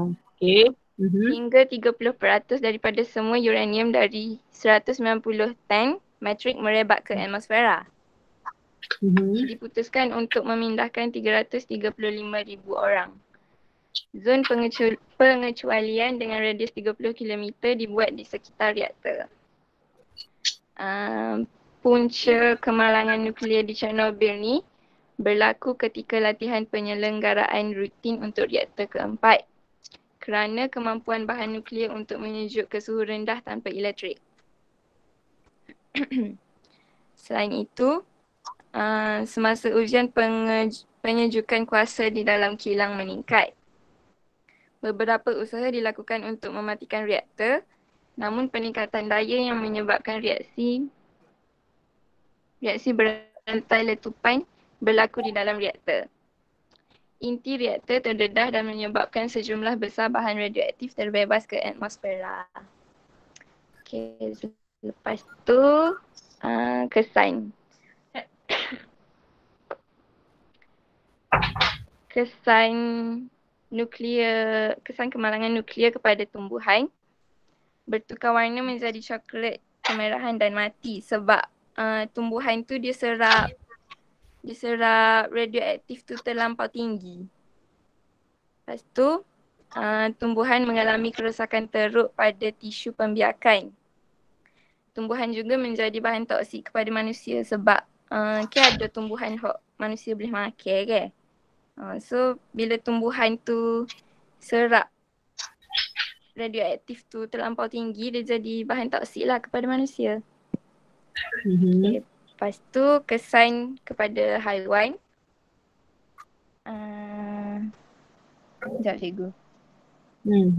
hingga 30% daripada semua uranium dari 190 tan metrik merebak ke atmosfera. Diputuskan untuk memindahkan 335,000 orang. Zon pengecualian dengan radius 30 km dibuat di sekitar reaktor. Punca kemalangan nuklear di Chernobyl ni berlaku ketika latihan penyelenggaraan rutin untuk reaktor keempat kerana kemampuan bahan nuklear untuk menyejuk ke suhu rendah tanpa elektrik. Selain itu, semasa ujian penyejukan kuasa di dalam kilang meningkat. Beberapa usaha dilakukan untuk mematikan reaktor, namun peningkatan daya yang menyebabkan reaksi berantai letupan berlaku di dalam reaktor. Inti reaktor terdedah dan menyebabkan sejumlah besar bahan radioaktif terbebas ke atmosfera. Okey, lepas tu kesan. Kesan kemalangan nuklear kepada tumbuhan bertukar warna menjadi coklat, kemerahan dan mati sebab tumbuhan tu dia serap radioaktif tu terlampau tinggi. Lepas tu tumbuhan mengalami kerosakan teruk pada tisu pembiakan. Tumbuhan juga menjadi bahan toksik kepada manusia sebab ada tumbuhan manusia boleh makan kan. So bila tumbuhan tu serap radioaktif tu terlampau tinggi, dia jadi bahan toksik lah kepada manusia. Okay. Lepas tu kesan kepada haiwan. Sekejap cikgu.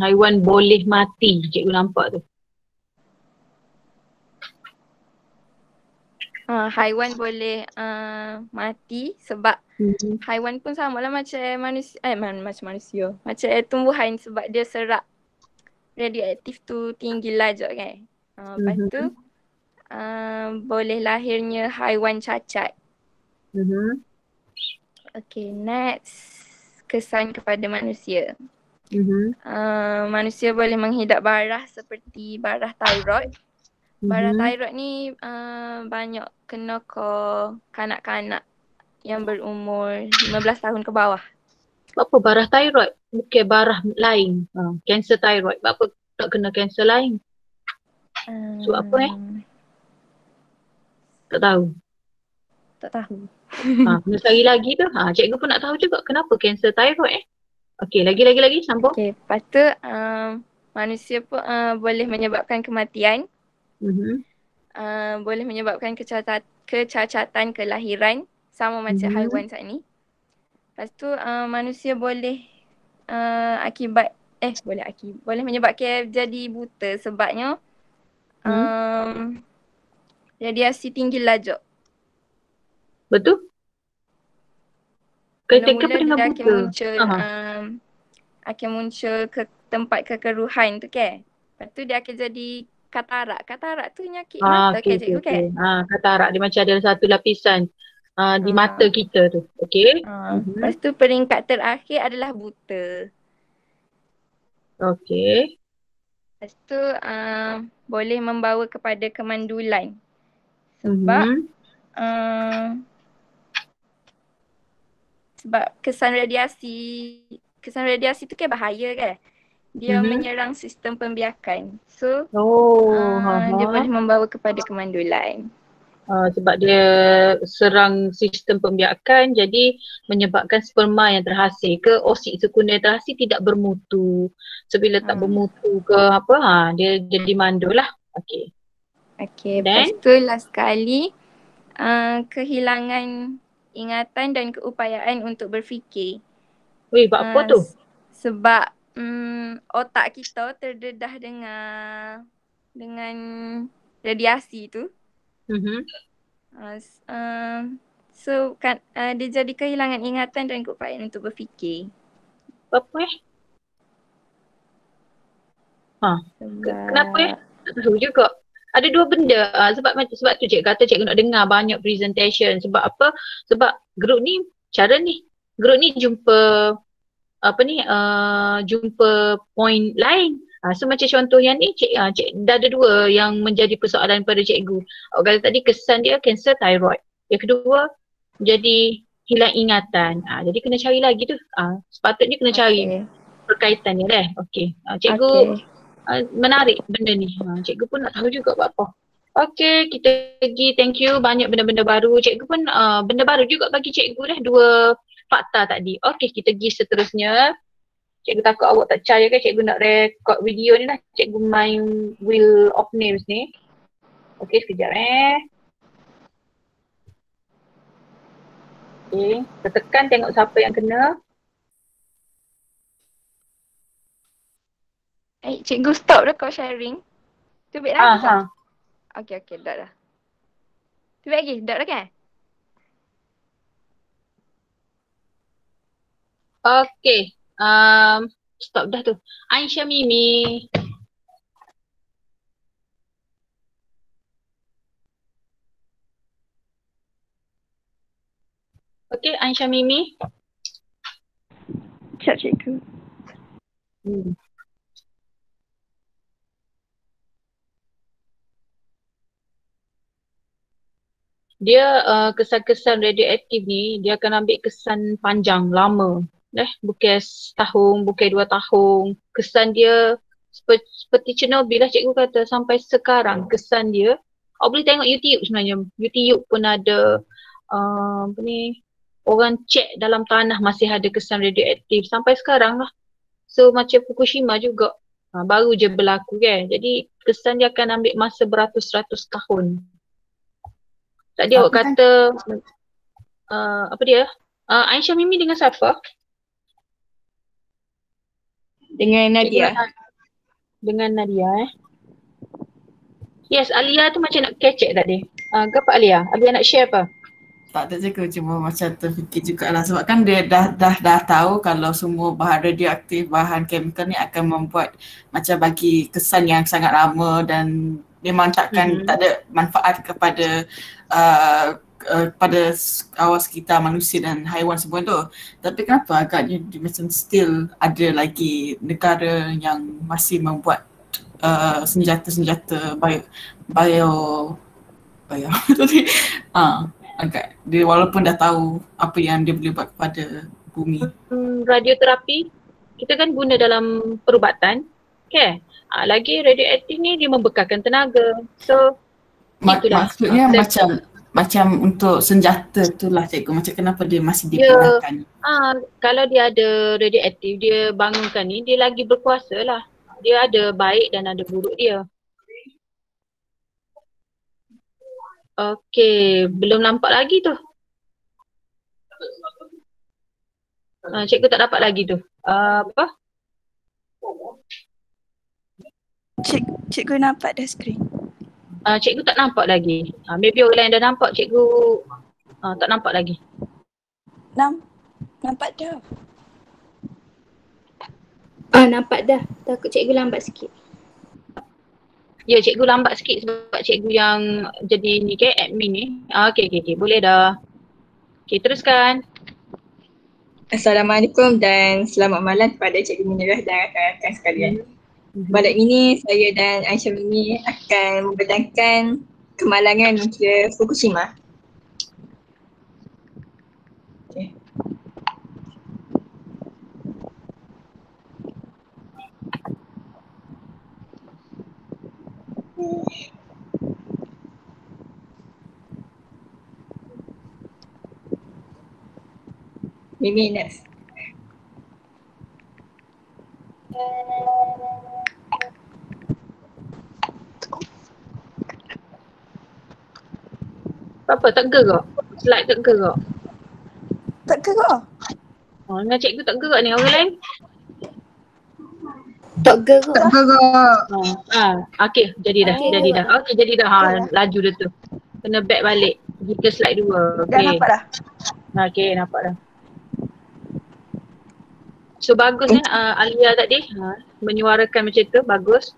Haiwan boleh mati, cikgu nampak tu. Haiwan boleh mati sebab haiwan pun sama lah macam manusia, macam manusia. Macam tumbuhan sebab dia serap radioaktif tu tinggi lajak kan. Lepas tu boleh lahirnya haiwan cacat. Okay, next. Kesan kepada manusia. Manusia boleh menghidap barah seperti barah thyroid. Barah thyroid ni banyak kena ke kanak-kanak yang berumur 15 tahun ke bawah. Apa barah thyroid? Bukan barah lain. Kanser thyroid. Apa tak kena kanser lain? So apa Tak tahu. Tak tahu. Kena cari lagi tu. Cikgu pun nak tahu juga kenapa kanser thyroid Okey, lagi sambung. Okey, lepas tu manusia pun boleh menyebabkan kematian. Boleh menyebabkan kecacatan kelahiran sama macam haiwan saat ni. Lepas tu manusia boleh boleh menyebabkan jadi buta sebabnya radiasi tinggi lajak. Betul? Mula-mula dia akan muncul ke tempat kekeruhan tu kan. Lepas tu dia akan jadi katarak. Katarak tu penyakit mata kan cikgu kan? Katarak dia macam ada satu lapisan di mata kita tu. Okey. Lepas tu peringkat terakhir adalah buta. Okey. Lepas tu boleh membawa kepada kemandulan. Sebab sebab kesan radiasi tu kan bahaya kan. Dia menyerang sistem pembiakan. So dia boleh membawa kepada kemandulan. Sebab dia serang sistem pembiakan, jadi menyebabkan sperma yang terhasil ke oksid sekunder yang terhasil tidak bermutu. So bila tak bermutu ke dia jadi mandul lah. Okey. Lepas tu last sekali kehilangan ingatan dan keupayaan untuk berfikir. Weh, buat apa tu? Sebab otak kita terdedah dengan radiasi tu. So dia jadi kehilangan ingatan dan keupayaan untuk berfikir. Apa Kenapa tak tahu juga. Ada dua benda sebab tu cikgu kata cikgu nak dengar banyak presentation. Sebab apa? Sebab grup ni jumpa jumpa point lain. So macam contoh yang ni dah ada dua yang menjadi persoalan pada cikgu. Kata tadi kesan dia kanser thyroid. Yang kedua jadi hilang ingatan. Jadi kena cari lagi tu. Sepatutnya kena cari perkaitannya dah. Okey. Cikgu menarik benda ni. Cikgu pun nak tahu juga buat apa. Okey, kita pergi. Thank you. Banyak benda-benda baru. Cikgu pun benda baru juga bagi cikgu dah. Dua fakta tadi. Okey, kita pergi seterusnya. Cikgu takut awak tak percaya kan cikgu nak record video ni lah. Cikgu main wheel of names ni. Okey, sekejap Okay. Tekan tengok siapa yang kena. Cikgu stop record sharing. Tubik lagi tak? Okey, dah. Tubik lagi, dah kan? Okay. Stop dah tu. Aisyah Mimi. Okay, Aisyah Mimi. Siap cikgu. Dia kesan-kesan radioaktif ni, dia akan ambil kesan panjang, lama. Bukan setahun, bukan 2 tahun. Kesan dia seperti Chernobyl lah cikgu kata, sampai sekarang kesan dia. Awak boleh tengok YouTube sebenarnya. YouTube pun ada orang cek dalam tanah masih ada kesan radioaktif sampai sekarang lah. So macam Fukushima juga. Baru je berlaku kan. Jadi kesan dia akan ambil masa beratus-ratus tahun. Tadi awak kata apa dia? Aisyah Mimi dengan siapa? Dengan Nadia. Dengan Nadia Yes, Alia tu macam nak kecek tadi. Ke apa Alia? Alia nak share apa? Tak ada cikgu, cuma macam terfikir jugalah sebab kan dia dah tahu kalau semua bahan radioaktif, bahan kimia ni akan membuat macam bagi kesan yang sangat lama dan memang tak ada manfaat kepada pada awal sekitar manusia dan haiwan semua tu. Tapi kenapa agaknya macam still ada lagi negara yang masih membuat senjata-senjata bio agak dia walaupun dah tahu apa yang dia boleh buat kepada bumi. Radioterapi kita kan guna dalam perubatan, okay? Lagi radioaktif ni dia membekalkan tenaga. So maksudnya macam untuk senjata tu lah cikgu, macam kenapa dia masih digunakan? Kalau dia ada radioaktif, dia bangunkan ni, dia lagi berkuasa lah. Dia ada baik dan ada buruk dia. Okey, belum nampak lagi tu. Cikgu tak dapat lagi tu. Apa? Cikgu nampak dah skrin. Cikgu tak nampak lagi. Maybe orang lain dah nampak, cikgu tak nampak lagi. Nampak dah. Nampak dah. Takut cikgu lambat sikit. Ya, cikgu lambat sikit sebab cikgu yang jadi ni ke admin ni. Okey, boleh dah. Okey, teruskan. Assalamualaikum dan selamat malam kepada Cikgu Munirah dan rakan-rakan sekalian. Malam ini saya dan Aisyah Mimi akan membentangkan kemalangan nuklear Fukushima. Okay. Mimi next. Apa tak gerak? Slide tak gerak? Tak gerak? Dengan cikgu tak gerak ni, orang lain? Tak gerak. Okey, jadi dah. Okey, jadi dah. Laju dah tu. Kena back balik. Pergi ke slide 2. Dah nampak dah. Okey, nampak dah. So bagus Alia tadi menyuarakan macam tu, bagus.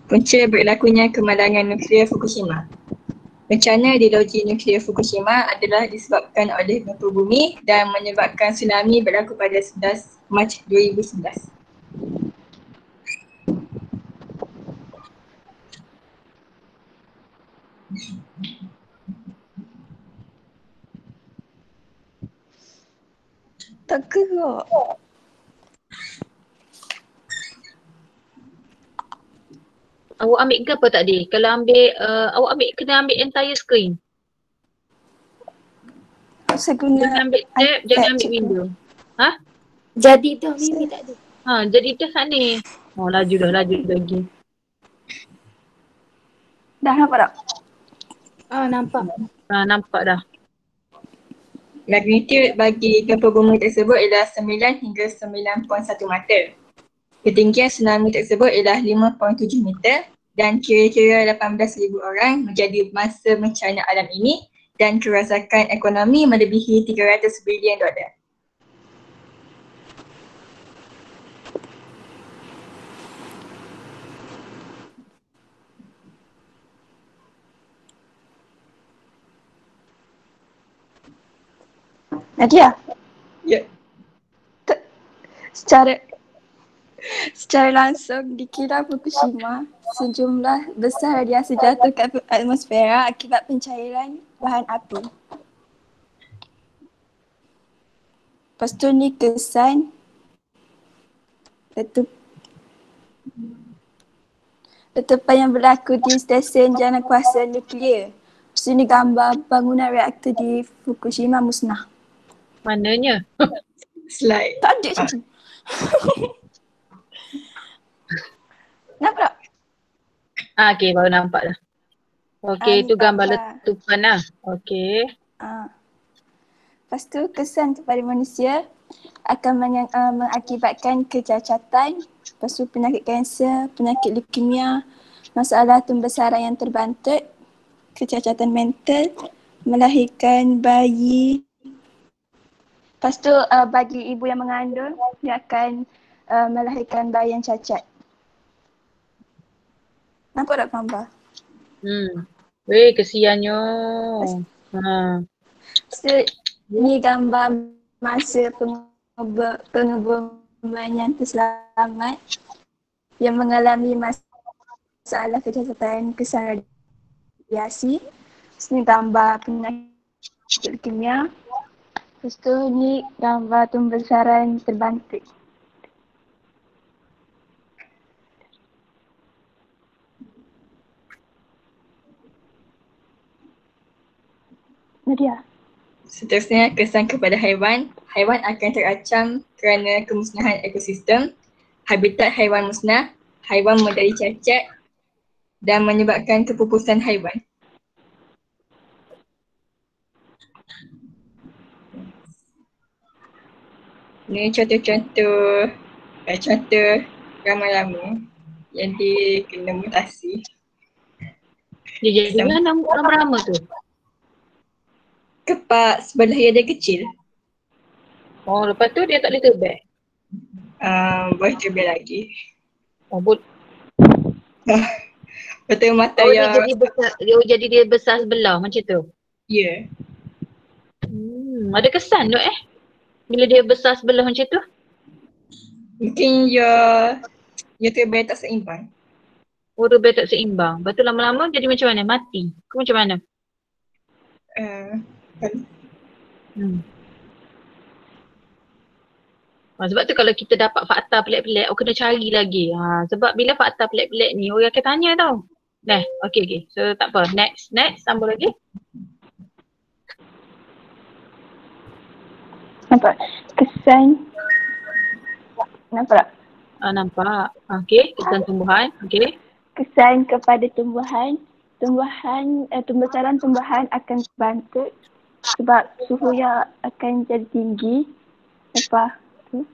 Punca berlakunya kemalangan nuklear Fukushima. Bencana di loji nuklear Fukushima adalah disebabkan oleh gempa bumi dan menyebabkan tsunami berlaku pada 11 Mac 2011. Tak gerak. Awak ambil ke apa tadi? Kalau ambil, awak kena ambil entire screen. Saya guna jangan ambil tab, jangan ambil window. Jadi dah Mimi tak ada. Jadi dah kat ni. Laju lagi. Dah nampak tak? Nampak. Nampak dah. Magnitude bagi gempa bumi tersebut ialah 9 hingga 9.1 meter. Ketinggian tsunami tersebut ialah 5.7 meter dan kira-kira 18,000 orang menjadi mangsa bencana alam ini dan kerosakan ekonomi melebihi 300 bilion dolar. Nadia, Ya. secara langsung dikira Fukushima, sejumlah besar radiasi jatuh ke atmosfera akibat pencairan bahan api. Lepas tu ni kesan letupan yang berlaku di stesen jangkauan nuklear. Lepas tu ni gambar bangunan reaktor di Fukushima musnah. Mananya? Slide. Tak ada je. Nampak tak? Okey, baru nampak dah. Okey, itu gambar letupan lah. Okey. Lepas tu kesan kepada manusia akan mengakibatkan kecacatan, lepas tu penyakit kanser, penyakit leukemia, masalah pembesaran yang terbantut, kecacatan mental, melahirkan bayi. Lepas tu bagi ibu yang mengandung, dia akan melahirkan bayi yang cacat. Nampak tak gambar? Weh, kesiannya. So, ni gambar masa pengeboman yang terselamat yang mengalami masalah kecacatan kesan radiasi. Ni gambar penyakit leukemia. Lepas tu ni gambar pembesaran terbantut. Nadia. Seterusnya, kesan kepada haiwan. Haiwan akan terancam kerana kemusnahan ekosistem, habitat haiwan musnah, haiwan menjadi cacat dan menyebabkan kepupusan haiwan. Ini contoh-contoh ramai-ramai yang dia kena mutasi. Dia jadi mana lama-lama tu? Kepak sebelah yang dia kecil. Oh, lepas tu dia tak boleh terbang? Boleh terbang lagi. Oh, Betul mata dia jadi besar, dia besar sebelah macam tu? Ya. Ada kesan tu bila dia besar sebelah macam tu? Mungkin dia terbang tak seimbang. Oh, terbang tak seimbang. Lepas tu lama-lama jadi macam mana? Mati? Ke macam mana? Sebab tu kalau kita dapat fakta pelik-pelik, kena cari lagi. Sebab bila fakta pelik-pelik ni, orang akan tanya tau. Okey. So tak apa. Next, sambung lagi. Nampak? Kesan. Nampak tak? Nampak. Okey, kesan tumbuhan. Okey. Kesan kepada tumbuhan. Pembesaran tumbuhan akan bangkit sebab suhunya akan jadi tinggi. Lepas tu,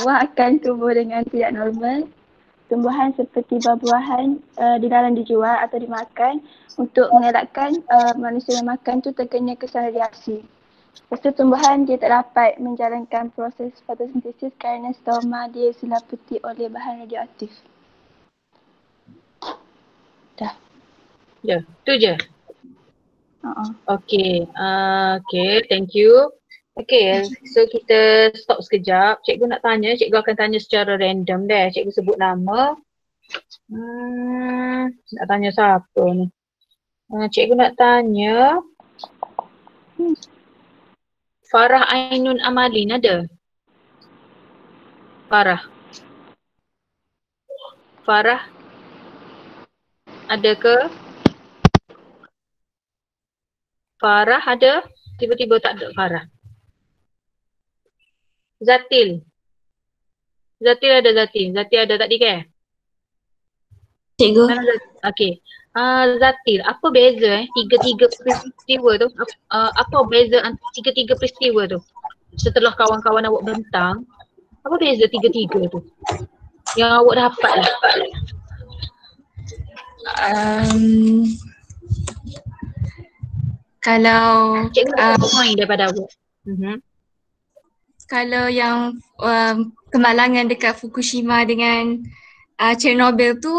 buah akan tumbuh dengan tidak normal. Tumbuhan seperti buah-buahan dilarang dijual atau dimakan untuk mengelakkan manusia yang makan tu terkena kesan radiasi. Lepas tu tumbuhan dia tak dapat menjalankan proses fotosintesis kerana stoma dia diseliputi oleh bahan radioaktif. Dah. Ya, tu je. Okey, thank you. Okey, so kita stop sekejap. Cikgu nak tanya, cikgu akan tanya secara random deh. Cikgu sebut nama. Nak tanya siapa ni? Cikgu nak tanya Farah Ainun Amalin ada? Farah? Ada ke? Farah ada? Tiba-tiba tak ada Farah. Zatil ada Zatil. Zatil ada tadi ke? Cikgu. Okey. Zatil, apa beza tiga-tiga peristiwa tu? Apa beza antara tiga-tiga peristiwa tu? Setelah kawan-kawan awak bentang, apa beza tiga-tiga tu? Yang awak dapat lah. Kalau Cikgu dapat point daripada awak. kalau yang kemalangan dekat Fukushima dengan Chernobyl tu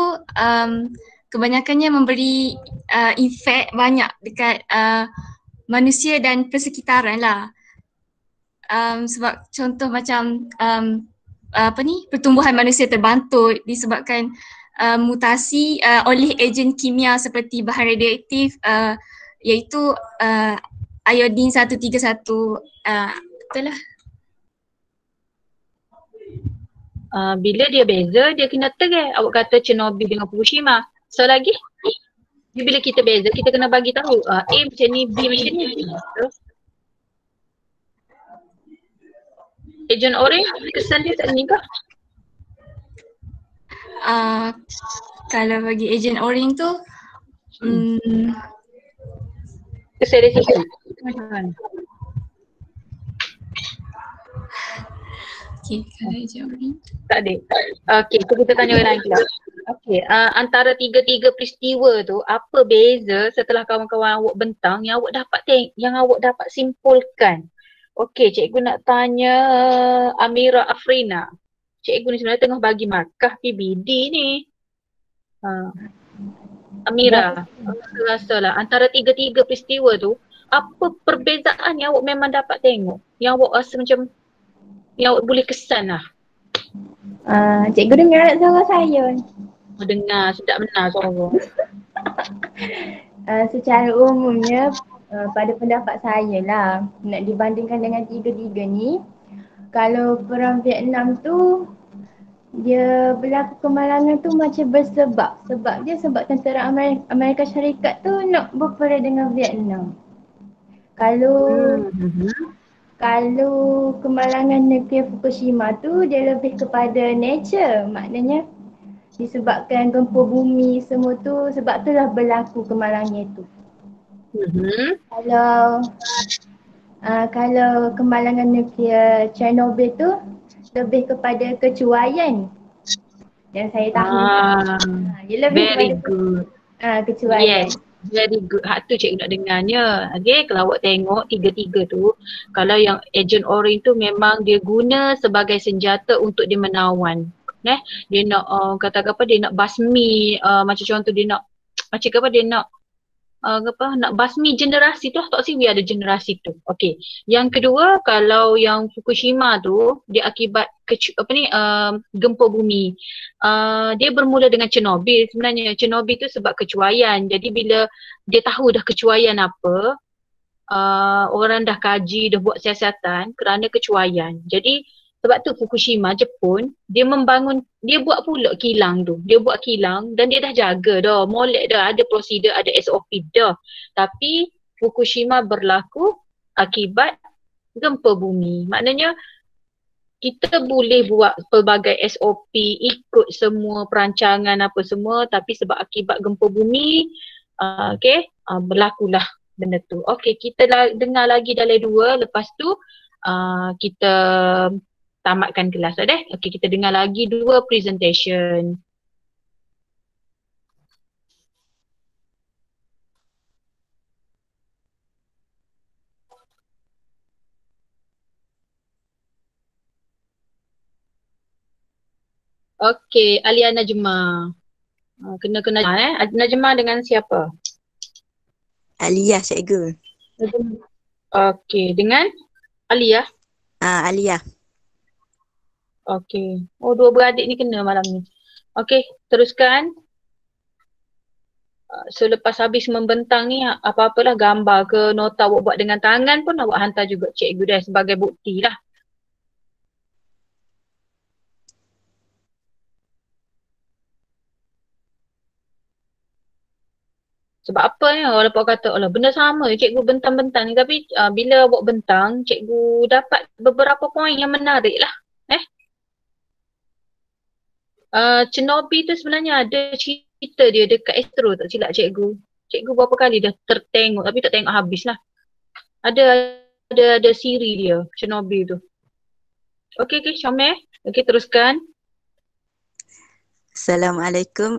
kebanyakannya memberi efek banyak dekat manusia dan persekitaran lah. Sebab contoh macam pertumbuhan manusia terbantut disebabkan mutasi oleh ejen kimia seperti bahan radioaktif iaitu iodine 131. Betul lah. Bila dia beza, dia kena tegai. Awak kata Chernobyl dengan Fukushima. So lagi, bila kita beza, kita kena bagi tahu A macam ni, B macam ni. Ejen Orange, kesan dia tak ni kah? Kalau bagi ejen orange tu kesan dia sikit. Okay, kalau ejen orange tak ada. Okay, so kita tanya orang lain pula. Okay, antara tiga-tiga peristiwa tu, apa beza setelah kawan-kawan awak bentang yang awak dapat yang awak dapat simpulkan? Okay, cikgu nak tanya Amira Afrina. Cikgu ni sebenarnya tengah bagi markah PBD ni. Amira, aku rasa lah antara tiga-tiga peristiwa tu, apa perbezaan yang awak memang dapat tengok? Yang awak rasa macam, yang awak boleh kesan lah. Cikgu dengar tak suara saya? Dengar, sedap benar suara. Secara umumnya pada pendapat saya lah, nak dibandingkan dengan tiga-tiga ni, kalau perang Vietnam tu dia berlaku kemalangan tu macam bersebab. Sebab tentera Amerika Syarikat tu nak berperang dengan Vietnam. Kalau kemalangan nuklear Fukushima tu dia lebih kepada nature, maknanya disebabkan gempa bumi semua tu, sebab tu lah berlaku kemalangan itu. Kalau kemalangan nuklear Chernobyl tu lebih kepada kecuaian yang saya tahu. Dia lebih very kepada good. Kecuaian. Yes, very good. Hak tu cikgu nak dengarnya. Okay, kalau awak tengok tiga-tiga tu, kalau yang ejen orange tu memang dia guna sebagai senjata untuk dia menawan. Dia nak kata apa, dia nak basmi, macam contoh dia nak macam apa, dia nak nak basmi generasi tu, tak sih ada generasi tu. Okey. Yang kedua, kalau yang Fukushima tu dia akibat gempa bumi. Dia bermula dengan Chernobyl. Sebenarnya Chernobyl tu sebab kecuaian. Jadi bila dia tahu dah kecuaian apa, orang dah kaji, dah buat siasatan kerana kecuaian. Jadi sebab tu Fukushima, Jepun, dia buat pula kilang tu. Dia buat kilang dan dia dah jaga dah, molek dah, ada prosedur, ada SOP dah. Tapi Fukushima berlaku akibat gempa bumi. Maknanya kita boleh buat pelbagai SOP, ikut semua perancangan apa semua, tapi sebab akibat gempa bumi, berlakulah benda tu. Okey, kita dengar lagi dalam dua, lepas tu kita tamatkan kelas dah. Okey, kita dengar lagi dua presentation. Okey, Alia Najma. Kena Najma dengan siapa? Aliyah cikgu. Okey, dengan Aliyah? Aliyah. Okey. Oh, dua beradik ni kena malam ni. Okey, teruskan. So lepas habis membentang ni, apa-apalah gambar ke nota awak buat dengan tangan pun awak hantar juga cikgu dah sebagai bukti lah. Sebab apa ni, walaupun kata Allah benda sama cikgu bentang-bentang ni, tapi bila awak bentang, cikgu dapat beberapa poin yang menarik lah. Chernobyl tu sebenarnya ada Kita dia dekat Astro tak silap cikgu. Cikgu berapa kali dah tertengok tapi tak tengok habis lah. Ada siri dia, Chernobyl tu. Okey, Syamel. Okey, teruskan. Assalamualaikum.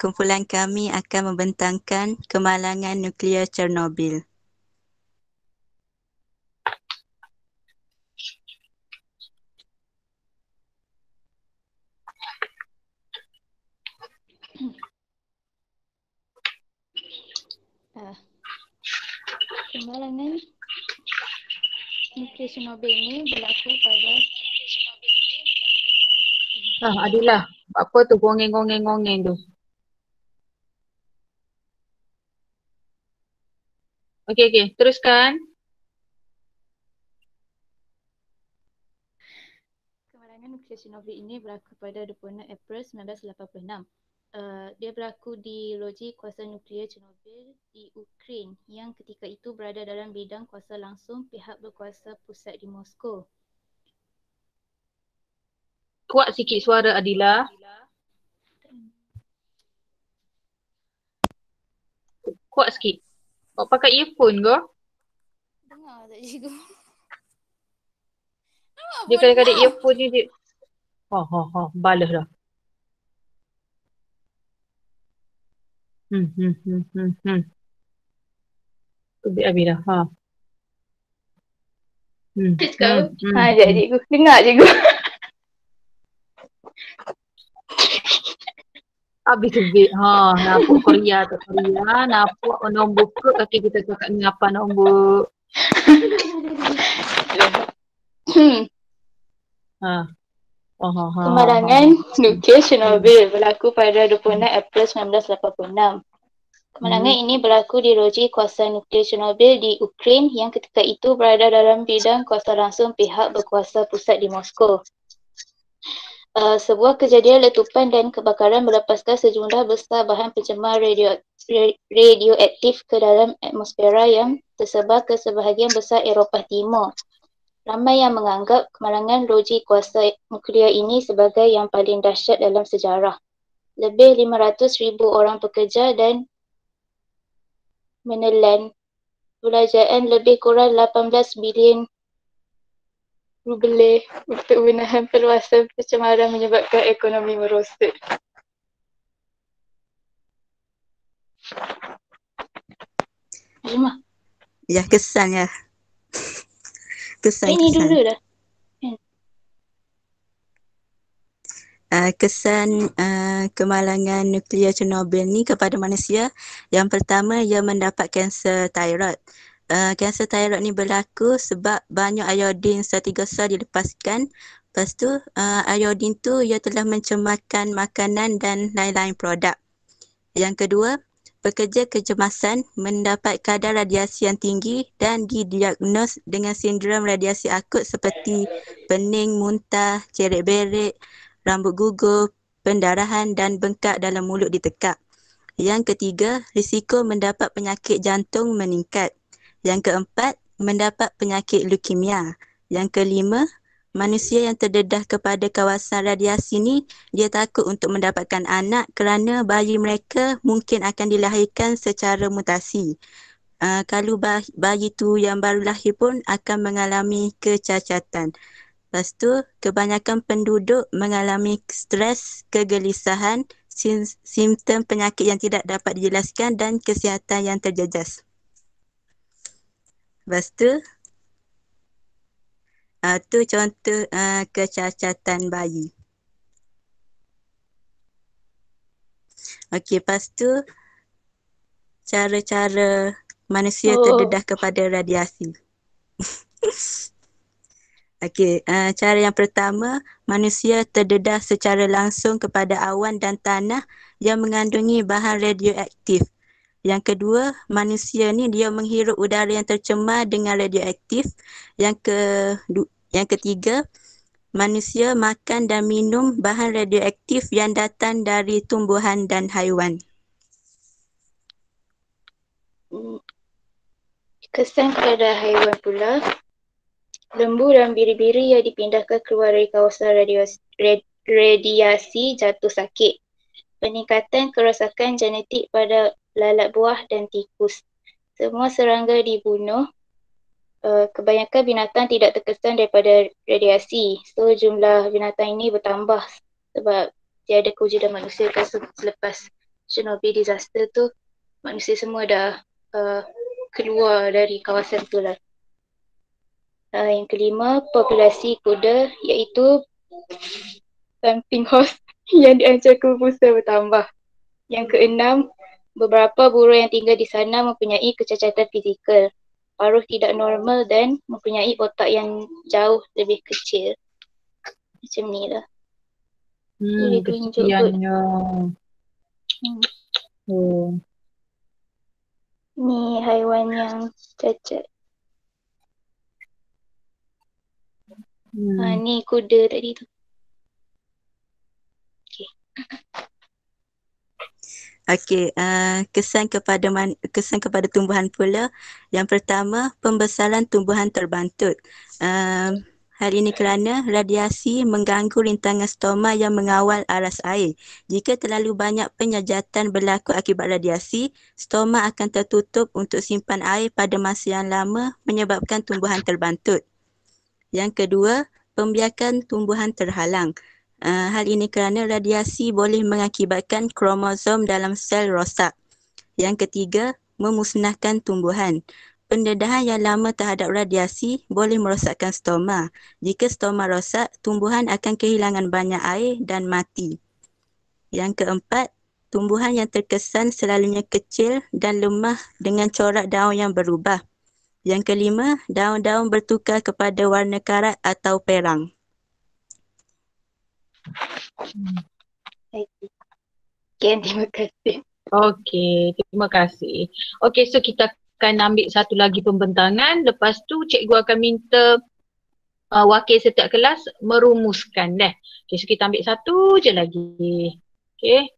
Kumpulan kami akan membentangkan kemalangan nuklear Chernobyl. Kemalangan nuklear Chernobyl ini berlaku pada Adilah. Apa tu gongeng tu? Okey, teruskan. Kemalangan nuklear Chernobyl ini berlaku pada 26 April 1986. Dia berlaku di loji kuasa nuklear Chernobyl di Ukraine yang ketika itu berada dalam bidang kuasa langsung pihak berkuasa pusat di Moskow. Kuat sikit suara Adila. Kuat sikit. Kau pakai earphone ke? Dengar tak cikgu? Dia kadang-kadang earphone ni dia. Balas dah. Tubik habis dah. Sekejap cikgu. Dengar cikgu. Habis tubik. Nampak Korea tak Korea. Nampak nombor ke kaki kita cakap ni apa nombor. Kemalangan nuklear Chernobyl berlaku pada 26 April 1986. Kemalangan ini berlaku di loji kuasa nuklear Chernobyl di Ukraine yang ketika itu berada dalam bidang kuasa langsung pihak berkuasa pusat di Moskow. Sebuah kejadian letupan dan kebakaran melepaskan sejumlah besar bahan pencemar radioaktif ke dalam atmosfera yang tersebar ke sebahagian besar Eropah Timur. Ramai yang menganggap kemalangan loji kuasa nuklear ini sebagai yang paling dahsyat dalam sejarah. Lebih 500,000 orang pekerja dan menelan belanjaan lebih kurang 18 bilion rubel untuk menahan perluasan pencemaran menyebabkan ekonomi merosot. Azimah. Ya, kesan ya. Kesan. Ini dulu dah. Kesan kemalangan nuklear Chernobyl ni kepada manusia. Yang pertama, ia mendapat kanser thyroid. Kanser thyroid ni berlaku sebab banyak iodin stratigrasa dilepaskan. Lepas tu iodin tu ia telah mencemarkan makanan dan lain-lain produk. Yang kedua, pekerja kecemasan mendapat kadar radiasi yang tinggi dan didiagnos dengan sindrom radiasi akut seperti pening, muntah, cerit-berit, rambut gugur, pendarahan dan bengkak dalam mulut ditekak. Yang ketiga, risiko mendapat penyakit jantung meningkat. Yang keempat, mendapat penyakit leukemia. Yang kelima, manusia yang terdedah kepada kawasan radiasi ni, dia takut untuk mendapatkan anak kerana bayi mereka mungkin akan dilahirkan secara mutasi. Kalau bayi tu yang baru lahir pun akan mengalami kecacatan. Lepas tu, kebanyakan penduduk mengalami stres, kegelisahan, simptom penyakit yang tidak dapat dijelaskan dan kesihatan yang terjejas. Lepas tu, tu contoh kecacatan bayi. Okey, lepas tu cara-cara manusia terdedah kepada radiasi. Okey, cara yang pertama, manusia terdedah secara langsung kepada awan dan tanah yang mengandungi bahan radioaktif. Yang kedua, manusia ni dia menghirup udara yang tercemar dengan radioaktif. Yang ketiga, manusia makan dan minum bahan radioaktif yang datang dari tumbuhan dan haiwan. Kesan kepada haiwan pula. Lembu dan biri-biri yang dipindahkan keluar dari kawasan radiasi jatuh sakit. peningkatan kerosakan genetik pada lalat buah dan tikus. Semua serangga dibunuh. Kebanyakan binatang tidak terkesan daripada radiasi. So jumlah binatang ini bertambah sebab tiada kewujudan manusia kan selepas Chernobyl disaster tu manusia semua dah keluar dari kawasan tu lah. Yang kelima, populasi kuda iaitu pumping horse yang diancam punah bertambah. Yang keenam, beberapa burung yang tinggal di sana mempunyai kecacatan fizikal. Paruh tidak normal dan mempunyai otak yang jauh lebih kecil. Macam ni lah. Jadi tunjuk kesiannya. Ni haiwan yang cacat. Ni kuda tadi tu. Okey, kesan kepada tumbuhan pula. Yang pertama, pembesaran tumbuhan terbantut. Hal ini kerana radiasi mengganggu rintangan stoma yang mengawal aras air. Jika terlalu banyak penyajatan berlaku akibat radiasi, stoma akan tertutup untuk simpan air pada masa yang lama menyebabkan tumbuhan terbantut. Yang kedua, pembiakan tumbuhan terhalang. Hal ini kerana radiasi boleh mengakibatkan kromosom dalam sel rosak. Yang ketiga, memusnahkan tumbuhan. Pendedahan yang lama terhadap radiasi boleh merosakkan stoma. Jika stoma rosak, tumbuhan akan kehilangan banyak air dan mati. Yang keempat, tumbuhan yang terkesan selalunya kecil dan lemah dengan corak daun yang berubah. Yang kelima, daun-daun bertukar kepada warna karat atau perang. Terima kasih. Okey, terima kasih. Okey, so kita akan ambil satu lagi pembentangan. Lepas tu cikgu akan minta wakil setiap kelas merumuskan dah. Okey, so kita ambil satu je lagi. Okey.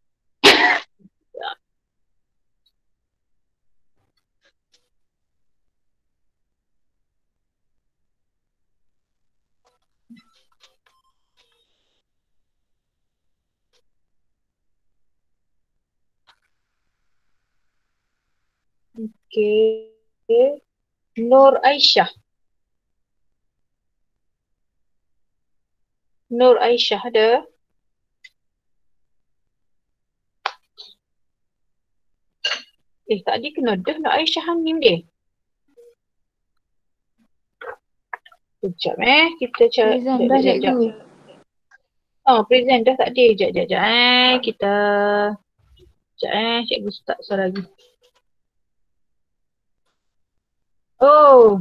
Okey. Nur Aisyah. Nur Aisyah ada? Tadi kena dah Nur Aisyah Hamim dia. Sekejap kita cari. Present dah cikgu. Present dah tak ada. Sekejap. Kita cikgu start suara lagi. Oh,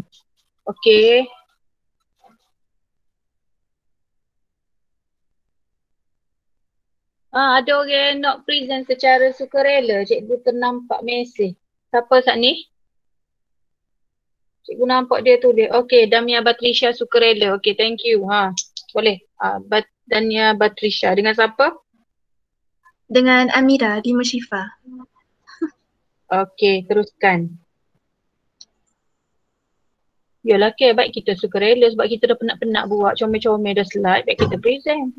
okey. Ada orang nak present secara sukarela. Cikgu ternampak mesej. Siapa saat ni? Cikgu nampak dia tulis. Okey, Damia Batrisha sukarela. Okey, thank you. Boleh. Damia Batrisha. Dengan siapa? Dengan Amira di Musyifa. Okey, teruskan. Yalah ke, baik kita sukarela sebab kita dah penat-penat buat comel-comel dah slide. Baik kita present.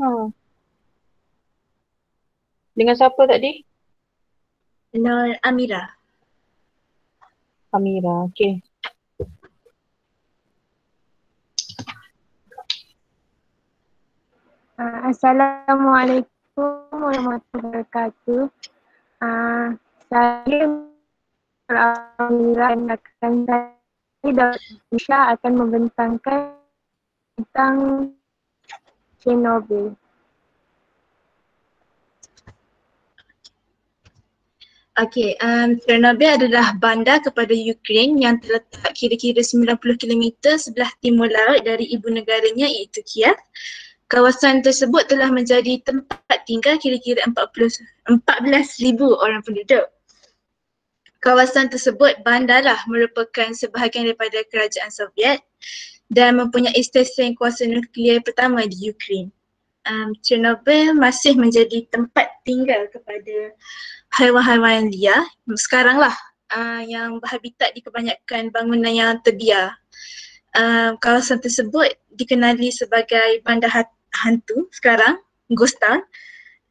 Dengan siapa tadi? Dengan Amira. Amira, okey. Assalamualaikum warahmatullahi wabarakatuh. Saya Amira akan akan membentangkan tentang Chernobyl. Okey, Chernobyl adalah bandar kepada Ukraine yang terletak kira-kira 90 km sebelah timur laut dari ibu negaranya iaitu Kiev. Kawasan tersebut telah menjadi tempat tinggal kira-kira 14,000 orang penduduk. Kawasan tersebut bandarlah merupakan sebahagian daripada kerajaan Soviet dan mempunyai stesen kuasa nuklear pertama di Ukraine. Chernobyl masih menjadi tempat tinggal kepada haiwan-haiwan liar sekarang lah yang berhabitat di kebanyakan bangunan yang terbiar. Kawasan tersebut dikenali sebagai bandar hantu sekarang, ghost town,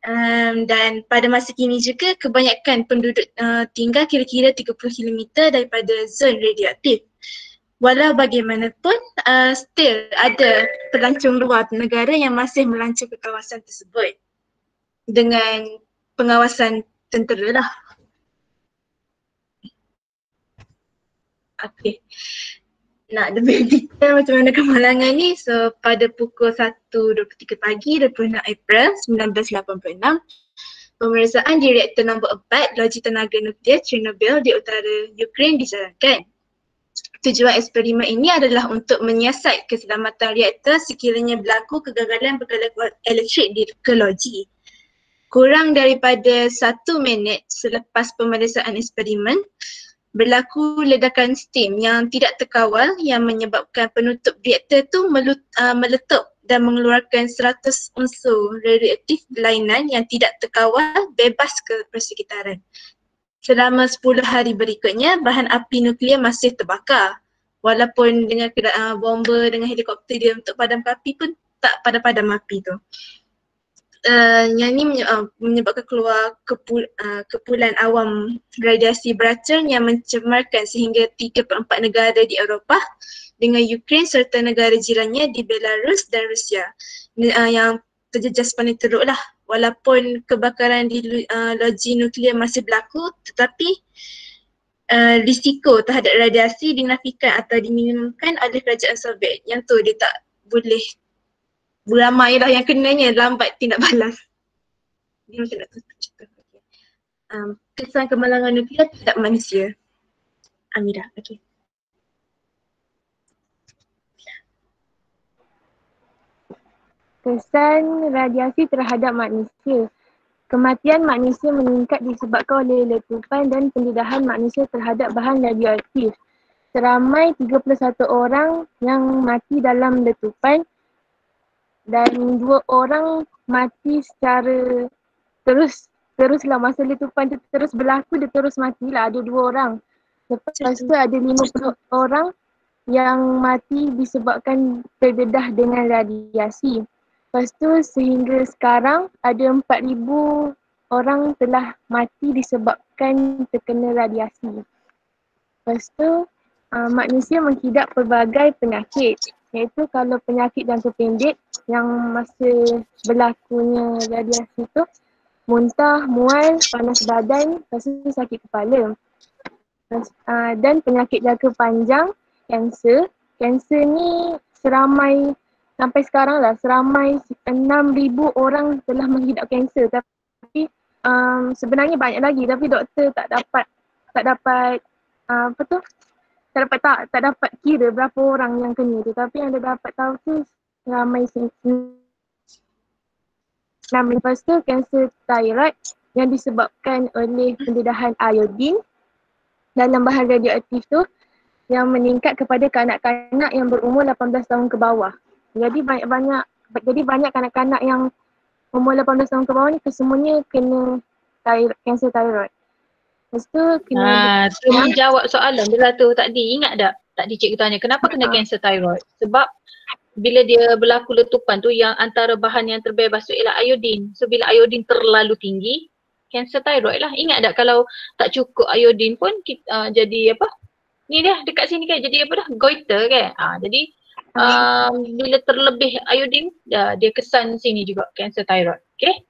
Dan pada masa kini juga kebanyakan penduduk tinggal kira-kira 30 km daripada zon radioaktif. Walau bagaimanapun, still ada pelancong luar negara yang masih melancong ke kawasan tersebut dengan pengawasan tentera lah. Okay. Nak lebih detail macam mana kemalangan ni, so pada pukul 1.23 pagi 26 April 1986, pemeriksaan di reaktor nombor 4 loji tenaga nuklear Chernobyl di utara Ukraine dijalankan. Tujuan eksperimen ini adalah untuk menyiasat keselamatan reaktor sekiranya berlaku kegagalan bekalan elektrik ke loji. Kurang daripada 1 minit selepas pemeriksaan eksperimen, berlaku ledakan steam yang tidak terkawal yang menyebabkan penutup reaktor tu meletup dan mengeluarkan 100 unsur radioaktif berlainan yang tidak terkawal bebas ke persekitaran. Selama 10 hari berikutnya, bahan api nuklear masih terbakar. Walaupun dengan bomba, dengan helikopter dia untuk padamkan api pun tak padam-padam api tu. Yang ni menyebabkan keluar kepulan awam radiasi beracun yang mencemarkan sehingga 3/4 negara di Eropah dengan Ukraine serta negara jirannya di Belarus dan Rusia yang terjejas paling teruk lah. Walaupun kebakaran di loji nuklear masih berlaku, tetapi risiko terhadap radiasi dinafikan atau diminimumkan oleh kerajaan Soviet. Yang tu dia tak boleh beramai lah yang kenanya, lambat tindak balas. Dia macam nak tutup cerita. Kesan kemalangan nuklear terhadap manusia. Amira, okey. Kesan radiasi terhadap manusia. Kematian manusia meningkat disebabkan oleh letupan dan pendedahan manusia terhadap bahan radioaktif. Seramai 31 orang yang mati dalam letupan dan 2 orang mati secara teruslah masa letupan tu terus berlaku, dia terus matilah, ada 2 orang. Lepas tu ada 50 orang yang mati disebabkan terdedah dengan radiasi. Lepas tu sehingga sekarang ada 4,000 orang telah mati disebabkan terkena radiasi. Lepas tu manusia menghidap pelbagai penyakit, iaitu kalau penyakit jangka pendek yang masa berlakunya radiasi tu muntah, mual, panas badan, lepas tu sakit kepala. Dan penyakit jangka panjang, kanser. Kanser ni sampai sekarang lah seramai 6,000 orang telah menghidap kanser, tapi sebenarnya banyak lagi tapi doktor tak dapat kira berapa orang yang kena tu, tapi yang dia dapat tahu tu ramai 6. Lepas tu kanser thyroid yang disebabkan oleh pendedahan iodin dalam bahan radioaktif tu yang meningkat kepada kanak-kanak yang berumur 18 tahun ke bawah. Jadi banyak kanak-kanak yang umur 18 tahun ke bawah ni kesemuanya kena kanser thyroid. Lepas tu kena tu menjawab soalan dia lah tu tadi. Ingat tak? Tadi cikgu tanya kenapa kena kanser thyroid? Sebab bila dia berlaku letupan tu yang antara bahan yang terbebas tu ialah iodin. So bila iodin terlalu tinggi, kanser thyroid lah. Ingat tak kalau tak cukup iodin pun kita, jadi apa? Ni dia dekat sini kan jadi apa dah? Goiter kan? Jadi bila terlebih iodin dia kesan sini juga kanser thyroid. Okay?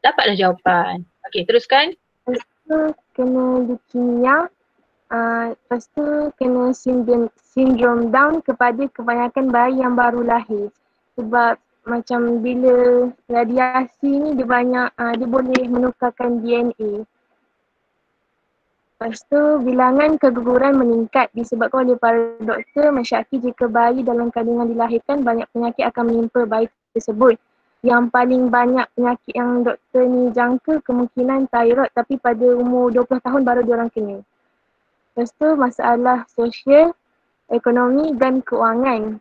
Dapatlah jawapan. Okay, teruskan. Lepas tu kena leukemia. Lepas tu kena sindrom Down kepada kebanyakan bayi yang baru lahir. Sebab macam bila radiasi ni dia boleh menukarkan DNA. Lepas tu bilangan keguguran meningkat disebabkan oleh para doktor mensyaki jika bayi dalam kandungan dilahirkan banyak penyakit akan menimpa bayi tersebut. Yang paling banyak penyakit yang doktor ni jangka kemungkinan thyroid, tapi pada umur 20 tahun baru diorang kena. Lepas tu masalah sosial, ekonomi dan keuangan.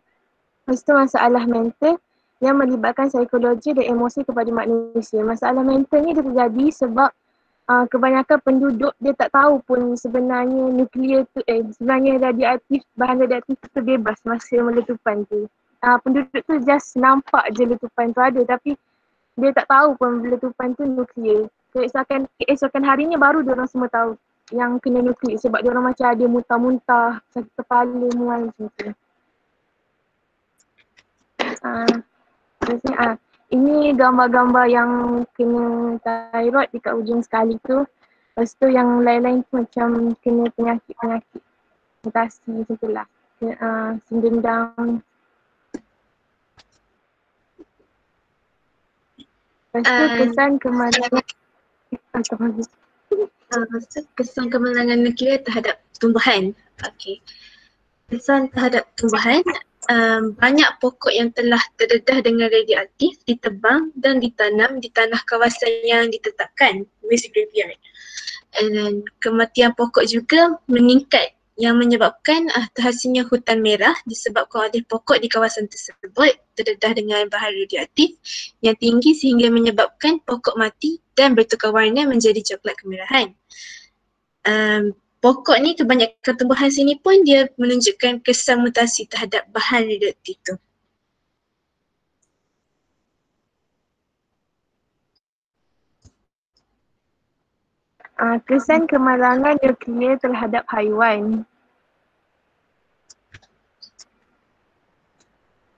Lepas tu masalah mental yang melibatkan psikologi dan emosi kepada manusia. Masalah mental ni dia terjadi sebab kebanyakan penduduk dia tak tahu pun sebenarnya nuklear tu sebenarnya bahan radioaktif tu bebas masa meletupan tu. Penduduk tu just nampak je letupan tu ada, tapi dia tak tahu pun letupan tu nuklear. Keesokan harinya baru diorang semua tahu yang kena nuklear sebab diorang macam ada muntah-muntah, sakit kepala, mual macam tu. Ini gambar-gambar yang kena thyroid dekat ujung sekali tu. Lepas tu yang lain-lain tu macam kena penyakit-penyakit mutasi macam tu lah. Sindendang. Lepas tu kesan kemalangan kesan kemalangan nuklear terhadap tumbuhan. Okey. Kesan terhadap tumbuhan, banyak pokok yang telah terdedah dengan radioaktif ditebang dan ditanam di tanah kawasan yang ditetapkan, waste graveyard. Dan kematian pokok juga meningkat yang menyebabkan terhasilnya hutan merah disebabkan oleh pokok di kawasan tersebut terdedah dengan bahan radioaktif yang tinggi sehingga menyebabkan pokok mati dan bertukar warna menjadi coklat kemerahan. Pokok ni kebanyakan tumbuhan sini pun dia menunjukkan kesan mutasi terhadap bahan radioaktif tu. Kesan kemalangan nuklear terhadap haiwan.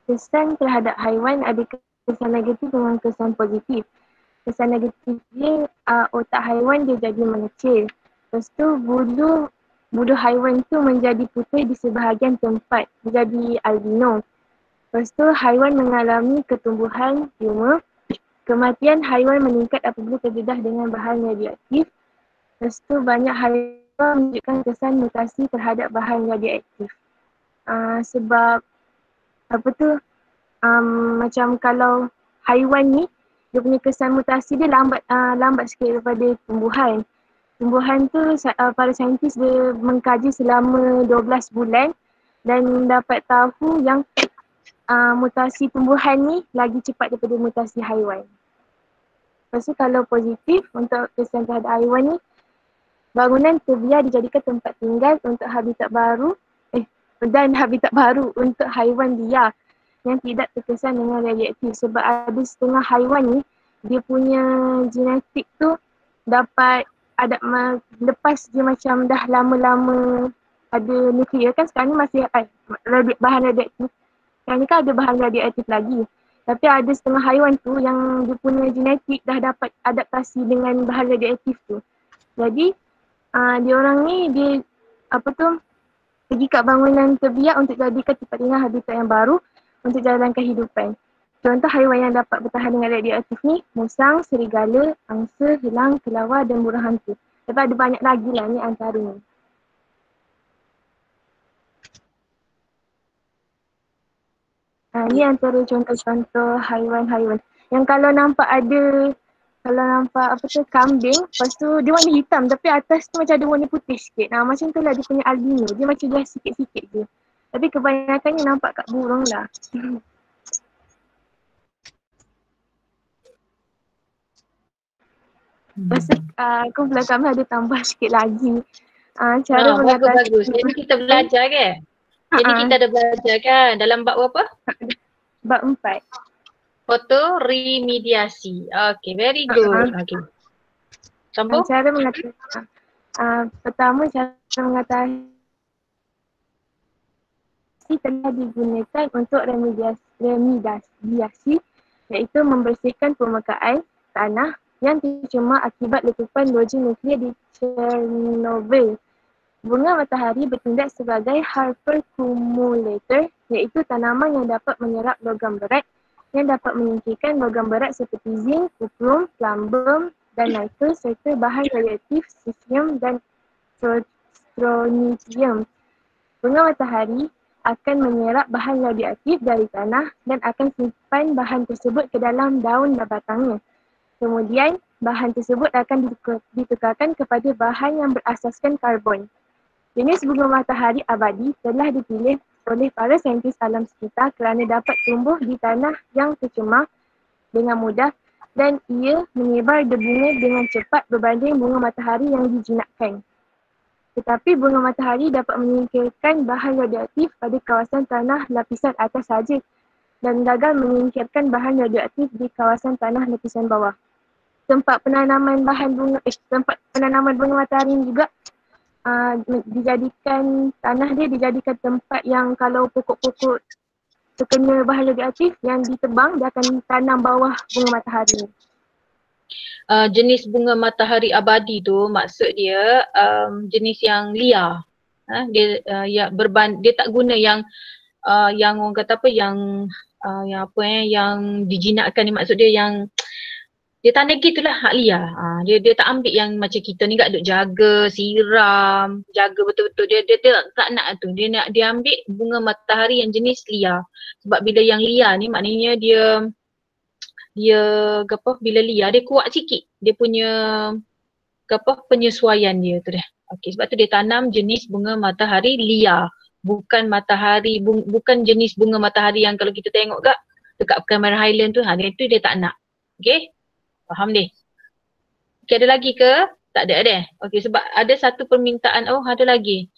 Kesan terhadap haiwan ada kesan negatif dengan kesan positif. Kesan negatif dia, otak haiwan dia jadi mengecil. Lepas tu bulu haiwan tu menjadi putih di sebahagian tempat, menjadi albino. Lepas tu haiwan mengalami ketumbuhan tumor. Kematian haiwan meningkat apabila terdedah dengan bahan radioaktif. Lepas tu banyak haiwan menunjukkan kesan mutasi terhadap bahan radioaktif. Sebab macam kalau haiwan ni dia punya kesan mutasi dia lambat sikit daripada tumbuhan. Tumbuhan tu para saintis dia mengkaji selama 12 bulan dan dapat tahu yang mutasi tumbuhan ni lagi cepat daripada mutasi haiwan. Lepas tu kalau positif untuk kesan terhadap haiwan ni, bangunan terbiar dijadikan tempat tinggal untuk habitat baru untuk haiwan liar yang tidak terkesan dengan radioaktif sebab ada setengah haiwan ni dia punya genetik tu dapat lepas dia macam dah lama-lama ada nuklear kan sekarang ni masih bahan radioaktif. Sekarang ni kan ada bahan radioaktif lagi. Tapi ada setengah haiwan tu yang dia punya genetik dah dapat adaptasi dengan bahan radioaktif tu. Jadi diorang ni dia pergi kat bangunan terbiak untuk jadikan tempat tinggal habitat yang baru untuk jalan kehidupan. Contoh haiwan yang dapat bertahan dengan radioaktif ni, musang, serigala, angsa, helang, kelawar dan burung hantu. Tapi ada banyak lagi lah ni antaranya. Ni antara contoh-contoh haiwan-haiwan. Yang kalau nampak kambing, lepas tu dia warna hitam tapi atas tu macam ada warna putih sikit. Macam tu lah dia punya albino. Dia macam dia sikit-sikit je. Tapi kebanyakannya nampak kat burung lah. Lepas tu aku belakang ada tambah sikit lagi. Cara mengatasi. Bagus. Jadi kita belajar kan? Jadi kita ada belajar kan dalam bab apa? Bab 4. Foto remediasi. Okay, very good. Okay. Sambung. Cara mengatasi. Pertama cara mengatasi telah digunakan untuk remediasi iaitu membersihkan permukaan tanah yang tercemar akibat letupan loji nuklear di Chernobyl. Bunga matahari bertindak sebagai hypercumulator iaitu tanaman yang dapat menyerap logam berat yang dapat menyingkirkan logam berat seperti zinc, krom, plumbum dan nikel serta bahan radioaktif cesium dan strontium. Bunga matahari akan menyerap bahan radioaktif dari tanah dan akan simpan bahan tersebut ke dalam daun dan batangnya. Kemudian, bahan tersebut akan ditukarkan kepada bahan yang berasaskan karbon. Jenis bunga matahari abadi telah dipilih oleh para saintis alam sekitar kerana dapat tumbuh di tanah yang tercemar dengan mudah dan ia menyebar debunga dengan cepat berbanding bunga matahari yang dijinakkan. Tetapi bunga matahari dapat menyingkirkan bahan radioaktif pada kawasan tanah lapisan atas saja dan gagal menyingkirkan bahan radioaktif di kawasan tanah lapisan bawah. Tempat penanaman bunga matahari juga dijadikan tanah dia dijadikan tempat yang kalau pokok-pokok terkena bahan radioaktif yang ditebang, dia akan tanam bawah bunga matahari. Jenis bunga matahari abadi tu maksud dia jenis yang liar. Dia dia tak guna yang orang kata apa yang dijinakkan ni, maksud dia yang dia tak lagi itulah hak liar. Dia tak ambil yang macam kita ni kat duk jaga, siram, jaga betul-betul. Dia tak nak tu. Dia ambil bunga matahari yang jenis liar. Sebab bila yang liar ni maknanya dia bila liar dia kuat sikit. Dia punya penyesuaian dia tu dah. Okey, sebab tu dia tanam jenis bunga matahari liar. Bukan jenis bunga matahari yang kalau kita tengok dekat Cameron Highland tu, dia tak nak. Okey? Faham deh? Okay, ada lagi ke? Tak ada deh. Okay, sebab ada satu permintaan. Oh, ada lagi.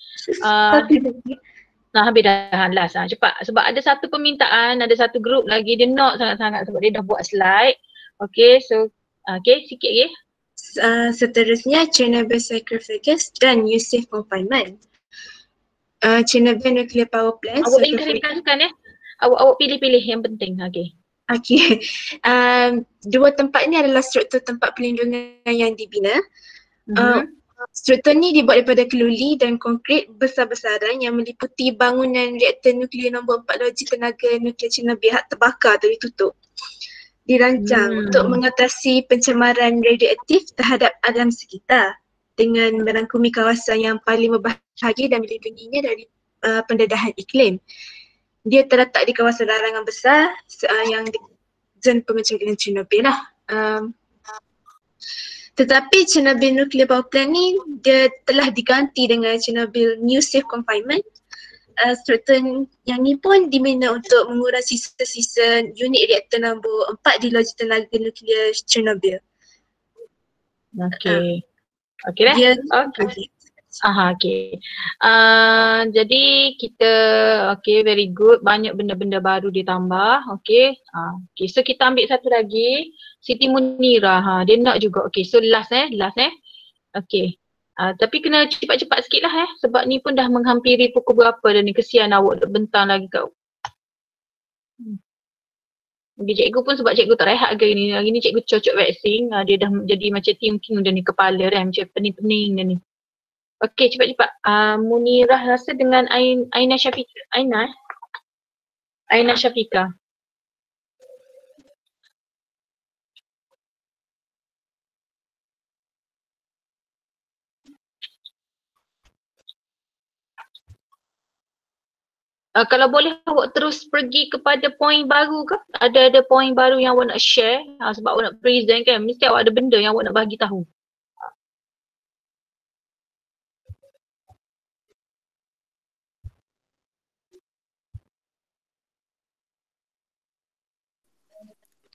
Habis dah last. Cepat. Sebab ada satu permintaan, ada satu grup lagi. Dia nak sangat-sangat sebab dia dah buat slide. Okay, so sikit lagi. Seterusnya Chernobyl sarcophagus dan use safe confinement. Chernobyl nuclear power plant. Awak ringkaskan Awak pilih-pilih yang penting. Okay. Okey. Dua tempat ni adalah struktur tempat pelindungan yang dibina. Struktur ni dibuat daripada keluli dan konkrit besar-besaran yang meliputi bangunan reaktor nuklear nombor 4 loji tenaga nuklear Chernobyl hak terbakar atau ditutup. Dirancang untuk mengatasi pencemaran radioaktif terhadap alam sekitar dengan merangkumi kawasan yang paling berbahagia dan melindunginya dari pendedahan iklim. Dia terletak di kawasan larangan besar yang di zon pemencarian Chernobyl lah. Tetapi Chernobyl Nuclear Power Plant ni dia telah diganti dengan Chernobyl New Safe Confinement. Struktur yang ni pun dibina untuk mengurangi sisa-sisa unit reaktor nombor 4 di loji tenaga nuklear Chernobyl. Okey. Okey dah? Okey. Okay. Jadi kita very good, banyak benda-benda baru ditambah. Okay. So kita ambil satu lagi, Siti Munira. Dia nak juga. Okay, so last. Okay. Tapi kena cepat-cepat sikit lah sebab ni pun dah menghampiri pukul berapa dah ni. Kesian awak duk bentang lagi kat. Okay, cikgu pun sebab cikgu tak rehat hari ni. Hari ni cikgu cocok vaksin. Dia dah jadi macam ting-ting dah ni kepala dah, macam pening-pening dah ni. Okey, cepat-cepat. Munirah rasa dengan Aina Syafika. Aina Syafika. Kalau boleh awak terus pergi kepada poin baru ke? Ada poin baru yang awak nak share? Sebab awak nak present kan, mesti awak ada benda yang awak nak bagi tahu.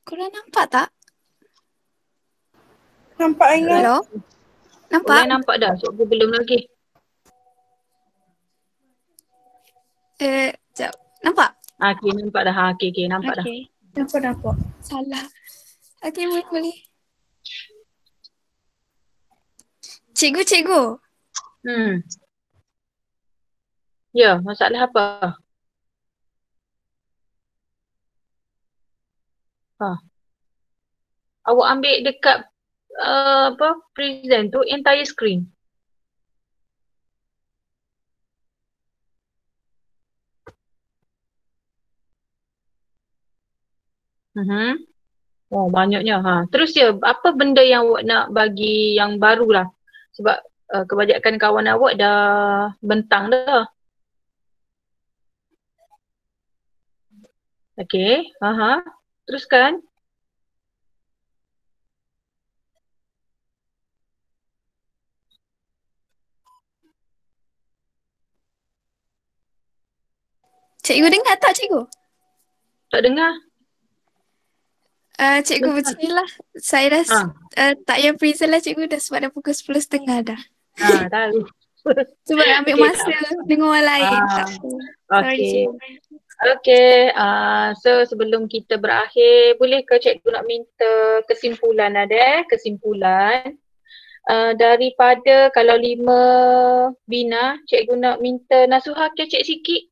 Korang nampak tak? Nampak Aina? Hello? Nampak? Boleh nampak dah, cikgu belum lagi. Sekejap. Nampak? Okay, nampak dah. Okay, nampak dah. Nampak. Salah. Okay, boleh. Cikgu. Ya, masalah apa? Awak ambil dekat present tu entire screen. Oh, banyaknya. Terus apa benda yang awak nak bagi yang baru lah? Sebab kebanyakan kawan awak dah bentang dah. Okay, teruskan. Cikgu dengar tak cikgu? Tak dengar. Cikgu macam ni lah. Saya dah tak payah present lah cikgu dah sebab dah pukul 10.30 dah. Tahu. Sebab ambil masa dengan orang lain. Tak apa. Sorry cikgu. Okay, so sebelum kita berakhir, boleh ke cikgu nak minta kesimpulan ada kesimpulan daripada kalau 5 bina, cikgu nak minta Nasuha kecek sikit.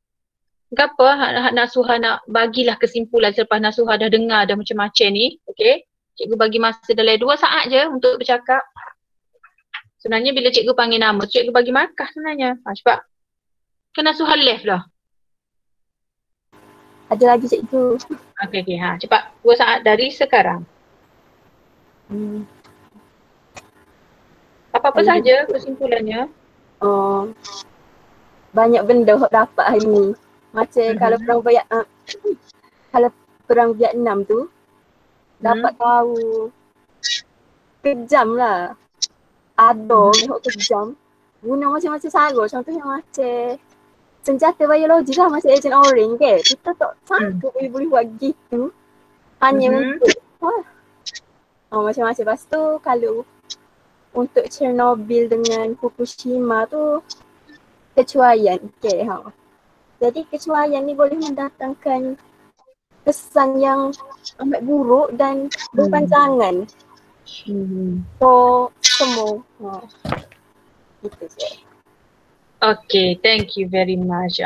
Kenapa Nasuha nak bagilah kesimpulan selepas Nasuha dah dengar dah macam-macam ni, okay? Cikgu bagi masa dalam 2 saat je untuk bercakap. Sebenarnya bila cikgu panggil nama, cikgu bagi markah sebenarnya. Cepat. Kan Nasuha left dah. Ada lagi cikgu. Okay, cepat. 2 saat dari sekarang. Apa-apa saja kesimpulannya? Banyak benda dapat hari ni. Macam kalau perang Vietnam tu dapat tahu kejam lah. Ada yang kejam guna macam-macam cara. Contohnya macam senjata biologi lah macam Agent Orange ke. Kita tak sangka boleh buat gitu. Hanya untuk macam-macam. Lepas tu kalau untuk Chernobyl dengan Fukushima tu kecuaian. Okay, Jadi kecuaian ni boleh mendatangkan kesan yang amat buruk dan berpanjangan. So semua. Gitu je. Okay, thank you very much.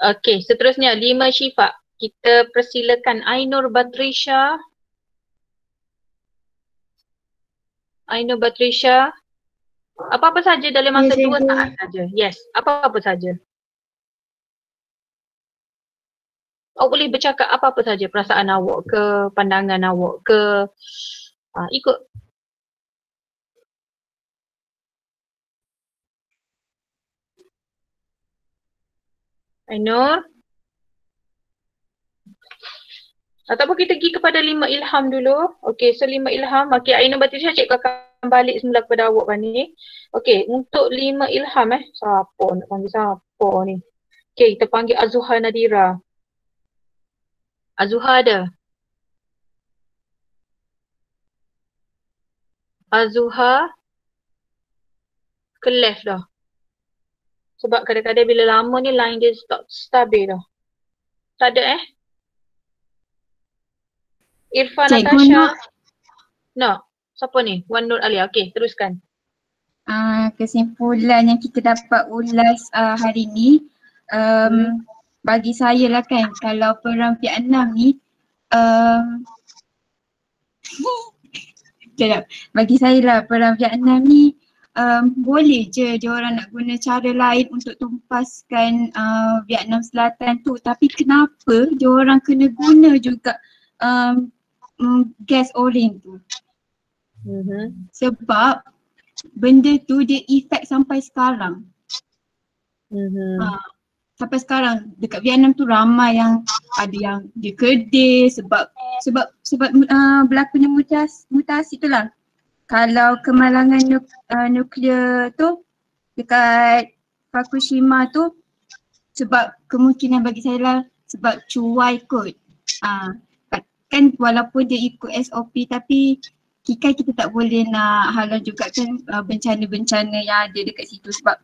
Okay, seterusnya 5 Syifa. Kita persilakan Ainur Batrisha. Ainur Batrisha. Apa-apa saja dalam masa 2 saat saja. Yes, apa-apa saja. Awak boleh bercakap apa-apa saja, perasaan awak ke, pandangan awak ke. Ikut. Ainur. Ataupun kita pergi kepada 5 Ilham dulu. Okey, so 5 Ilham. Okey, Ainur Batrisha, cikgu akan balik semula kepada awak ni. Okey, untuk 5 Ilham siapa nak panggil siapa ni? Okey, kita panggil Azuha Nadira. Azuha ada? Azuha ke left dah. Sebab kadang-kadang bila lama ni line dia stabil dah. Tak ada Irfan Natasha. No. Siapa ni? Wan Nur Alia. Okey, teruskan. Kesimpulan yang kita dapat ulas hari ni, bagi saya lah kan, kalau perang Vietnam ni bagi saya lah perang Vietnam ni boleh je diorang nak guna cara lain untuk tumpaskan Vietnam Selatan tu, tapi kenapa diorang kena guna juga gas oren tu? Sebab benda tu dia efek sampai sekarang. Sampai sekarang dekat Vietnam tu ramai yang ada yang dia kedih sebab berlakunya mutasi tu lah. Kalau kemalangan nuklear tu dekat Fukushima tu sebab kemungkinan bagi saya lah sebab cuai kot. Kan walaupun dia ikut SOP tapi kita tak boleh nak halang juga kan bencana-bencana yang ada dekat situ sebab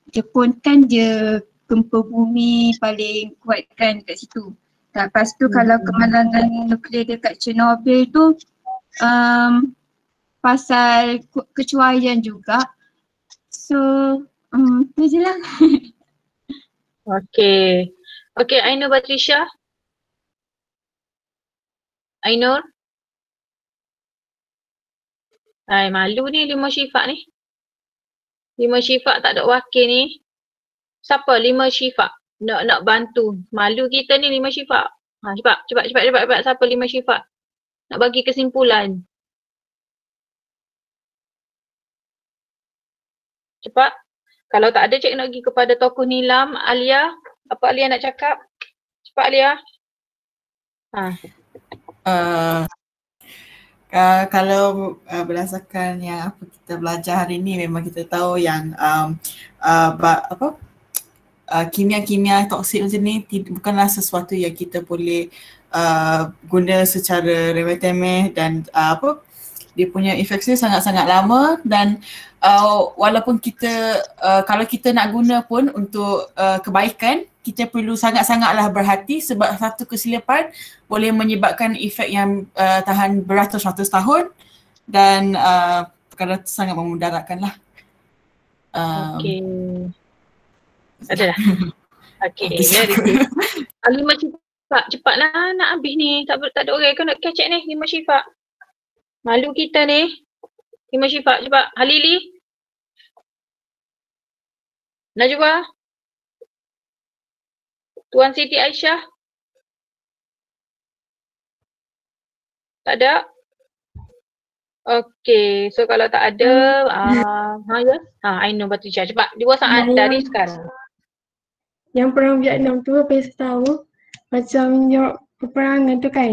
Jepun kan dia gempa bumi paling kuat kan dekat situ. Lepas tu kalau kemalangan nuklear dekat Chernobyl tu pasal kecuaian juga. So tu je lah. Okay. Okay, Ainur Batrisha. Ainur. Malu ni 5 Syifa ni. 5 Syifa tak ada wakil ni. Siapa 5 Syifa? Nak bantu. Malu kita ni 5 Syifa. Cepat. Siapa 5 Syifa? Nak bagi kesimpulan. Cepat. Kalau tak ada, cik nak pergi kepada tokoh Nilam, Alia. Apa Alia nak cakap? Cepat Alia. Kalau berdasarkan yang apa kita belajar hari ni, memang kita tahu yang kimia-kimia toksik macam ni bukanlah sesuatu yang kita boleh guna secara remeh-temeh dan dia punya efek sangat-sangat lama dan walaupun kita kalau kita nak guna pun untuk kebaikan, kita perlu sangat-sangatlah berhati sebab satu kesilapan boleh menyebabkan efek yang tahan beratus-ratus tahun dan perkara sangat memudaratkan lah. Okey. Ada dah? Okey, very good. Halimah cepatlah nak habis ni. Tak ada orang kau nak kecek ni, Halimah Syifa. Malu kita ni. Halimah Syifa, cepat. Halili. Najwa. Tuan Siti Aisyah. Tak ada? Okey, so kalau tak ada, I know Batrisha. Cepat, 2 saat dari sekarang. Yang perang Vietnam tu apa yang saya tahu, macam jawab peperangan tu kan.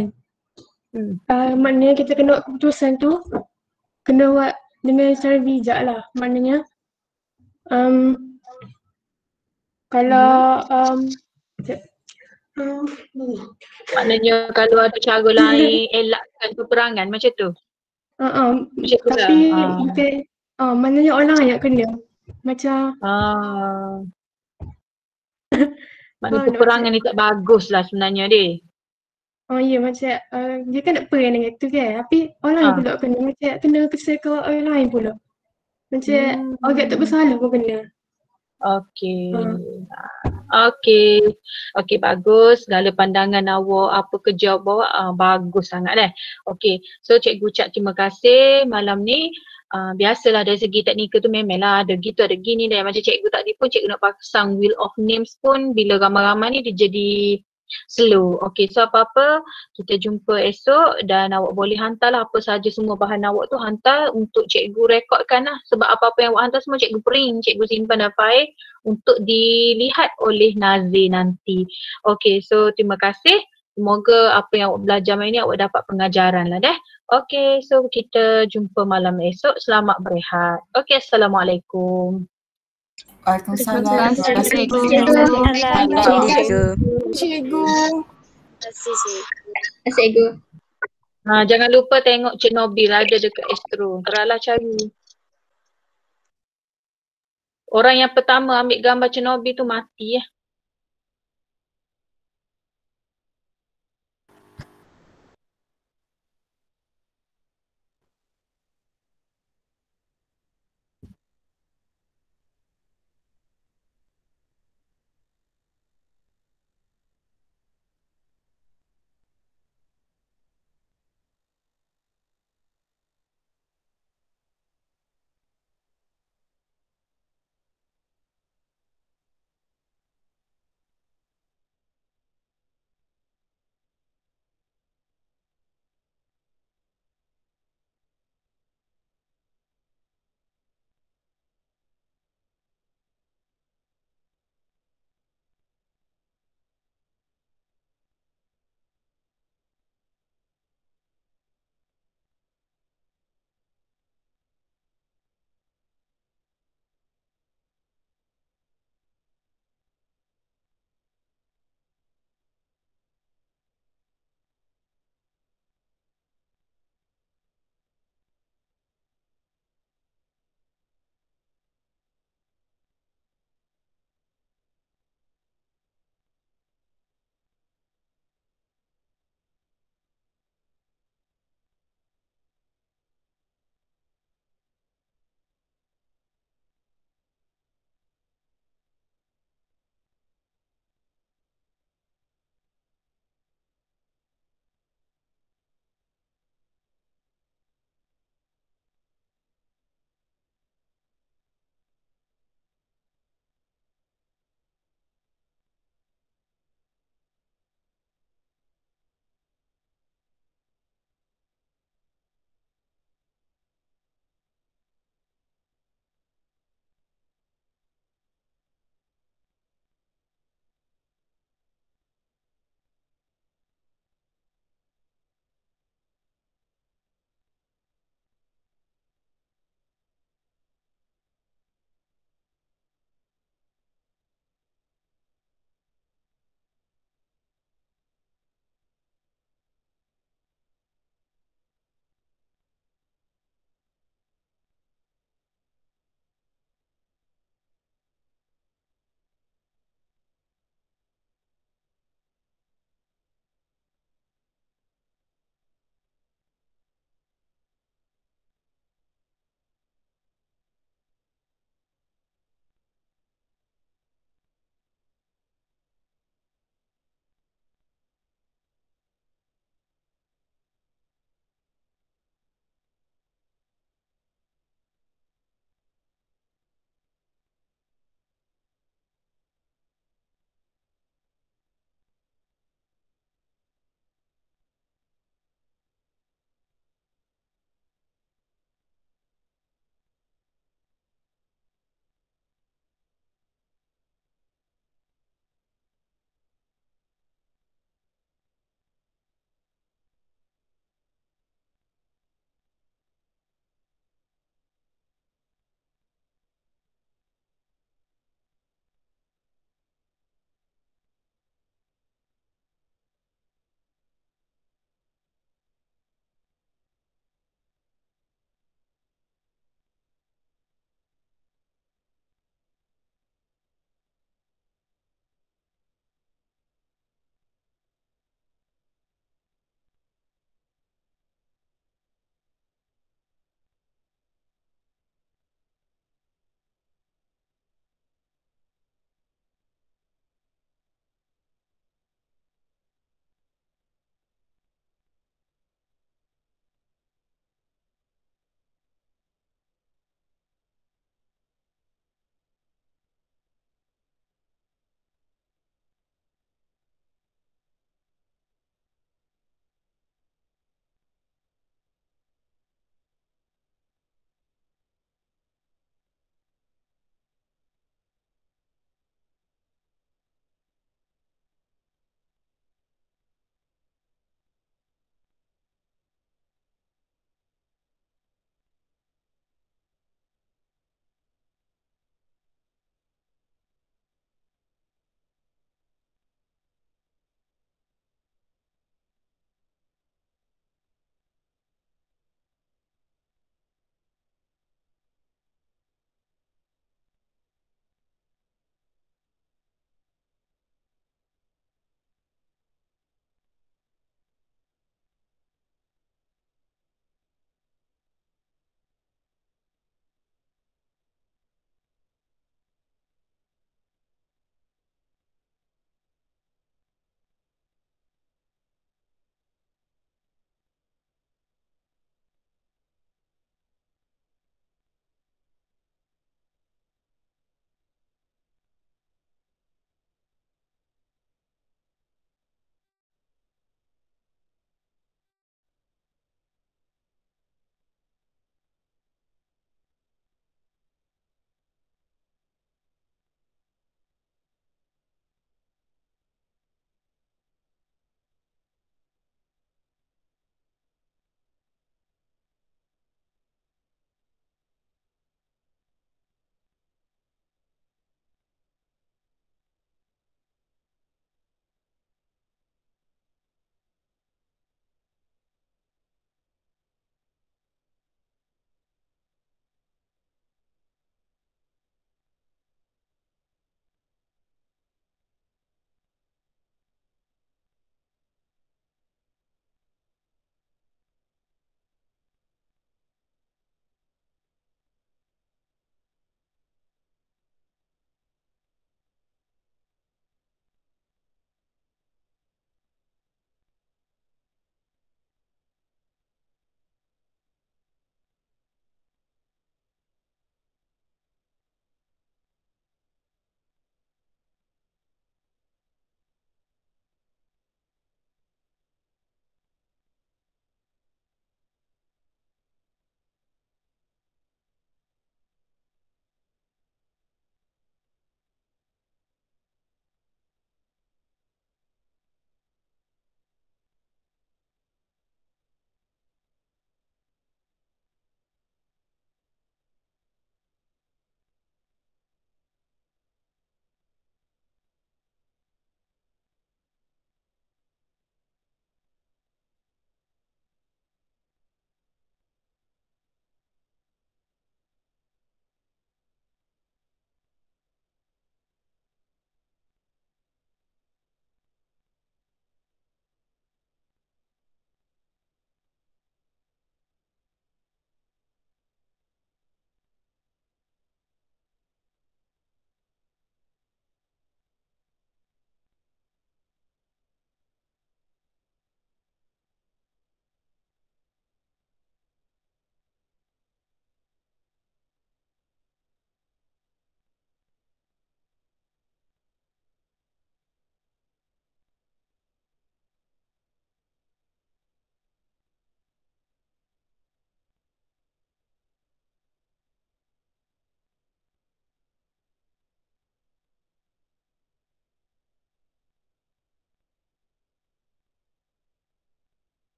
Maknanya kita kena buat keputusan tu, kena buat dengan secara bijak lah. Maknanya, kalau maknanya kalau ada cara lain elakkan peperangan macam tu. Tapi maknanya orang yang kena macam maknanya peperangan ni tak bagus lah sebenarnya dia. Ya macam dia kan nak perang dengan tu kan, tapi orang lain pula kena, macam kena kesal orang lain pula. Macam orang tak bersalah pun kena. Okey, bagus. Segala pandangan awak, apa kerja awak bagus sangat dah. Okey, so cikgu ucap terima kasih malam ni. Biasalah dari segi teknikal tu memanglah ada gitu ada gini dah. Macam cikgu tadi pun cikgu nak pasang wheel of names pun bila ramai-ramai ni dia jadi slow. Okey, so apa-apa kita jumpa esok dan awak boleh hantarlah apa sahaja semua bahan awak tu, hantar untuk cikgu rekodkan lah. Sebab apa-apa yang awak hantar semua cikgu print, cikgu simpan dalam file untuk dilihat oleh Nazir nanti. Okey, so terima kasih. Semoga apa yang awak belajar malam ni awak dapat pengajaran lah dah. Okey, so kita jumpa malam esok. Selamat berehat. Okey, Assalamualaikum. Waalaikumsalam. Terima kasih Cikgu. Cikgu. Jangan lupa tengok Chernobyl ada dekat Astro. Teralah cari. Orang yang pertama ambil gambar Chernobyl tu mati ya.